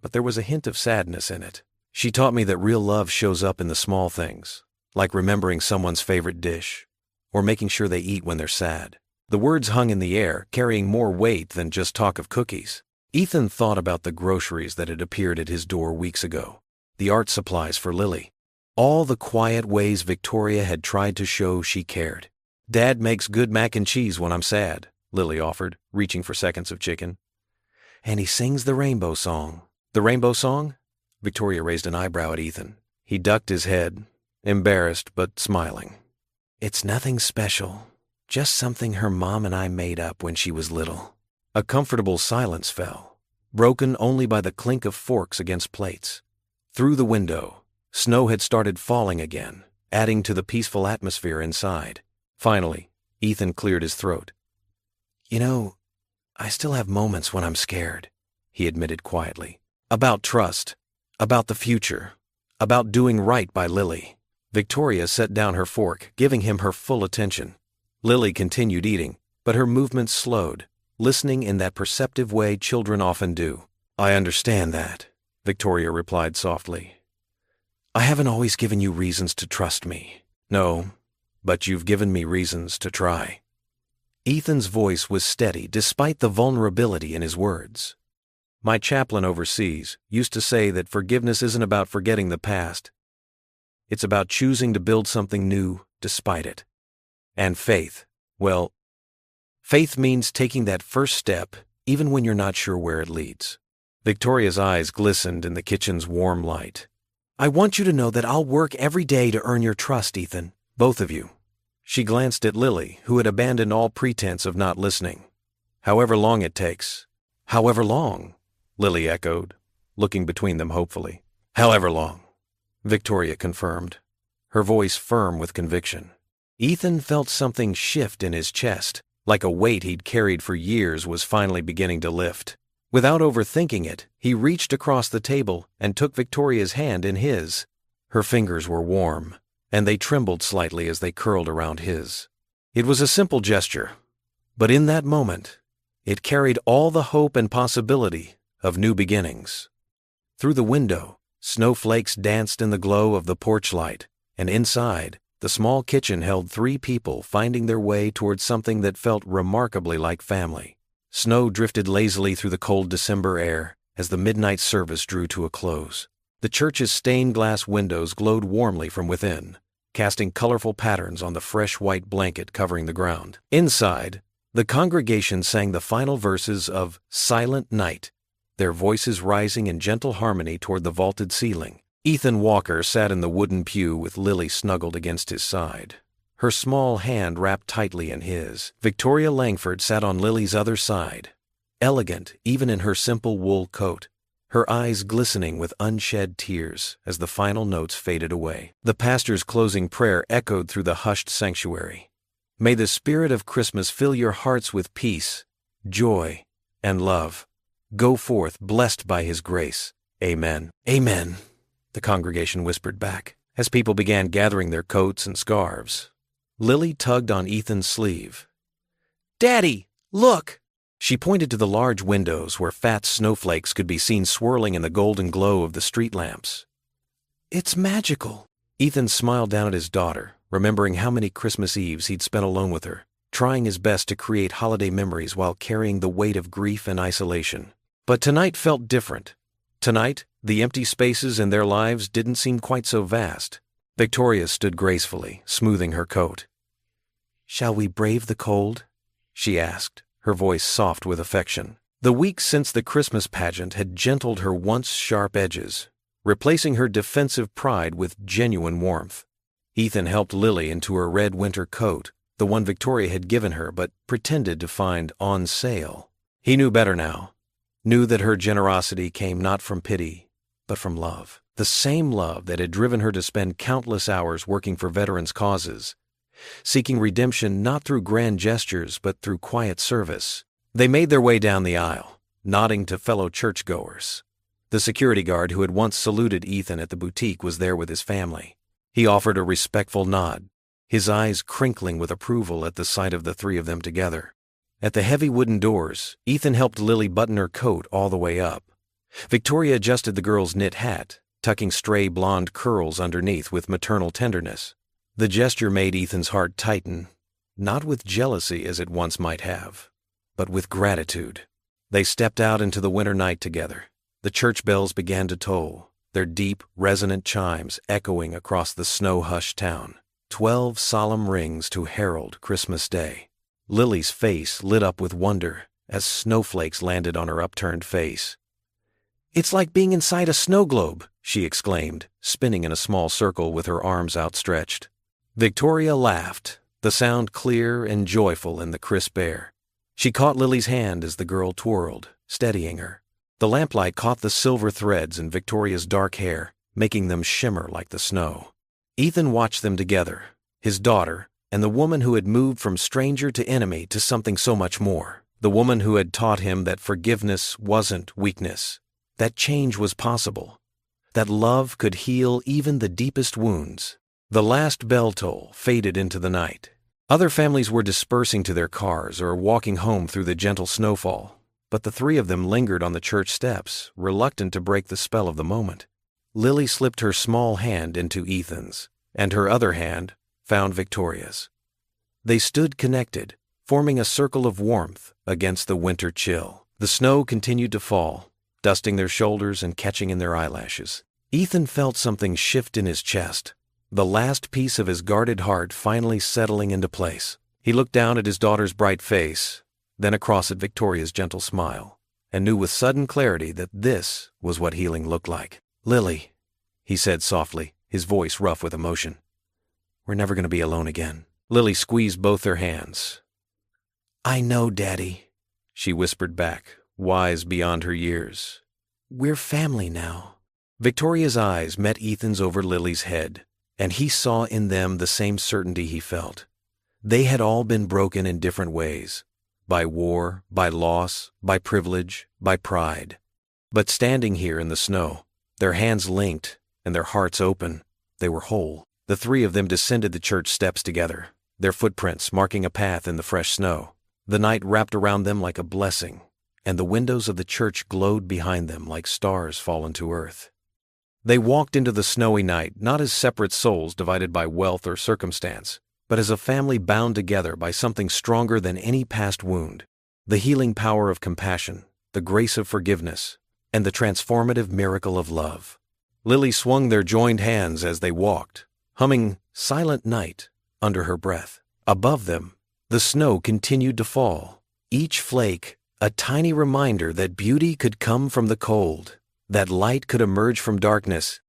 but there was a hint of sadness in it. She taught me that real love shows up in the small things, like remembering someone's favorite dish, or making sure they eat when they're sad. The words hung in the air, carrying more weight than just talk of cookies. Ethan thought about the groceries that had appeared at his door weeks ago, the art supplies for Lily, all the quiet ways Victoria had tried to show she cared. Dad makes good mac and cheese when I'm sad, Lily offered, reaching for seconds of chicken. And he sings the rainbow song. The rainbow song? Victoria raised an eyebrow at Ethan. He ducked his head, embarrassed but smiling. It's nothing special, just something her mom and I made up when she was little. A comfortable silence fell, broken only by the clink of forks against plates. Through the window, snow had started falling again, adding to the peaceful atmosphere inside. Finally, Ethan cleared his throat. You know, I still have moments when I'm scared, he admitted quietly. About trust. About the future, about doing right by Lily. Victoria set down her fork, giving him her full attention. Lily continued eating, but her movements slowed, listening in that perceptive way children often do. I understand that, Victoria replied softly. I haven't always given you reasons to trust me. No, but you've given me reasons to try. Ethan's voice was steady despite the vulnerability in his words. My chaplain overseas used to say that forgiveness isn't about forgetting the past. It's about choosing to build something new despite it. And faith, well, faith means taking that first step even when you're not sure where it leads. Victoria's eyes glistened in the kitchen's warm light. I want you to know that I'll work every day to earn your trust, Ethan, both of you. She glanced at Lily, who had abandoned all pretense of not listening. However long it takes. However long? Lily echoed, looking between them hopefully. However long, Victoria confirmed, her voice firm with conviction. Ethan felt something shift in his chest, like a weight he'd carried for years was finally beginning to lift. Without overthinking it, he reached across the table and took Victoria's hand in his. Her fingers were warm, and they trembled slightly as they curled around his. It was a simple gesture, but in that moment, it carried all the hope and possibility of new beginnings. Through the window, snowflakes danced in the glow of the porch light, and inside, the small kitchen held 3 people finding their way towards something that felt remarkably like family. Snow drifted lazily through the cold December air as the midnight service drew to a close. The church's stained glass windows glowed warmly from within, casting colorful patterns on the fresh white blanket covering the ground. Inside, the congregation sang the final verses of Silent Night, their voices rising in gentle harmony toward the vaulted ceiling. Ethan Walker sat in the wooden pew with Lily snuggled against his side, her small hand wrapped tightly in his. Victoria Langford sat on Lily's other side, elegant even in her simple wool coat, her eyes glistening with unshed tears as the final notes faded away. The pastor's closing prayer echoed through the hushed sanctuary. May the spirit of Christmas fill your hearts with peace, joy, and love. Go forth blessed by his grace. Amen. Amen, the congregation whispered back. As people began gathering their coats and scarves, Lily tugged on Ethan's sleeve. Daddy, look! She pointed to the large windows where fat snowflakes could be seen swirling in the golden glow of the street lamps. It's magical. Ethan smiled down at his daughter, remembering how many Christmas Eves he'd spent alone with her, trying his best to create holiday memories while carrying the weight of grief and isolation. But tonight felt different. Tonight, the empty spaces in their lives didn't seem quite so vast. Victoria stood gracefully, smoothing her coat. Shall we brave the cold? She asked, her voice soft with affection. The weeks since the Christmas pageant had gentled her once sharp edges, replacing her defensive pride with genuine warmth. Ethan helped Lily into her red winter coat, the one Victoria had given her but pretended to find on sale. He knew better now. Knew that her generosity came not from pity, but from love. The same love that had driven her to spend countless hours working for veterans' causes, seeking redemption not through grand gestures but through quiet service. They made their way down the aisle, nodding to fellow churchgoers. The security guard who had once saluted Ethan at the boutique was there with his family. He offered a respectful nod, his eyes crinkling with approval at the sight of the three of them together. At the heavy wooden doors, Ethan helped Lily button her coat all the way up. Victoria adjusted the girl's knit hat, tucking stray blonde curls underneath with maternal tenderness. The gesture made Ethan's heart tighten, not with jealousy as it once might have, but with gratitude. They stepped out into the winter night together. The church bells began to toll, their deep, resonant chimes echoing across the snow-hushed town. 12 solemn rings to herald Christmas Day. Lily's face lit up with wonder as snowflakes landed on her upturned face. It's like being inside a snow globe, she exclaimed, spinning in a small circle with her arms outstretched. Victoria laughed, the sound clear and joyful in the crisp air. She caught Lily's hand as the girl twirled, steadying her. The lamplight caught the silver threads in Victoria's dark hair, making them shimmer like the snow. Ethan watched them together, his daughter, and the woman who had moved from stranger to enemy to something so much more. The woman who had taught him that forgiveness wasn't weakness, that change was possible, that love could heal even the deepest wounds. The last bell toll faded into the night. Other families were dispersing to their cars or walking home through the gentle snowfall, but the three of them lingered on the church steps, reluctant to break the spell of the moment. Lily slipped her small hand into Ethan's, and her other hand found Victoria's. They stood connected, forming a circle of warmth against the winter chill. The snow continued to fall, dusting their shoulders and catching in their eyelashes. Ethan felt something shift in his chest, the last piece of his guarded heart finally settling into place. He looked down at his daughter's bright face, then across at Victoria's gentle smile, and knew with sudden clarity that this was what healing looked like. "Lily," he said softly, his voice rough with emotion. "We're never going to be alone again." Lily squeezed both their hands. "I know, Daddy," she whispered back, wise beyond her years. "We're family now." Victoria's eyes met Ethan's over Lily's head, and he saw in them the same certainty he felt. They had all been broken in different ways, by war, by loss, by privilege, by pride. But standing here in the snow, their hands linked and their hearts open, they were whole. The three of them descended the church steps together, their footprints marking a path in the fresh snow. The night wrapped around them like a blessing, and the windows of the church glowed behind them like stars fallen to earth. They walked into the snowy night not as separate souls divided by wealth or circumstance, but as a family bound together by something stronger than any past wound, the healing power of compassion, the grace of forgiveness, and the transformative miracle of love. Lily swung their joined hands as they walked, humming "Silent Night" under her breath. Above them, the snow continued to fall, each flake a tiny reminder that beauty could come from the cold, that light could emerge from darkness,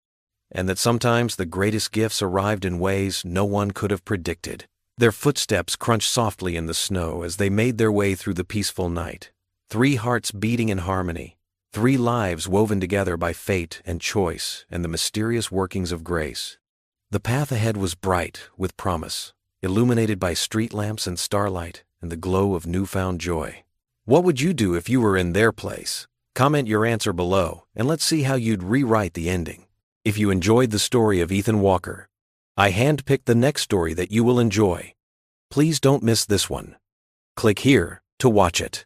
and that sometimes the greatest gifts arrived in ways no one could have predicted. Their footsteps crunched softly in the snow as they made their way through the peaceful night, 3 hearts beating in harmony, 3 lives woven together by fate and choice and the mysterious workings of grace. The path ahead was bright with promise, illuminated by street lamps and starlight and the glow of newfound joy. What would you do if you were in their place? Comment your answer below, and let's see how you'd rewrite the ending. If you enjoyed the story of Ethan Walker, I handpicked the next story that you will enjoy. Please don't miss this one. Click here to watch it.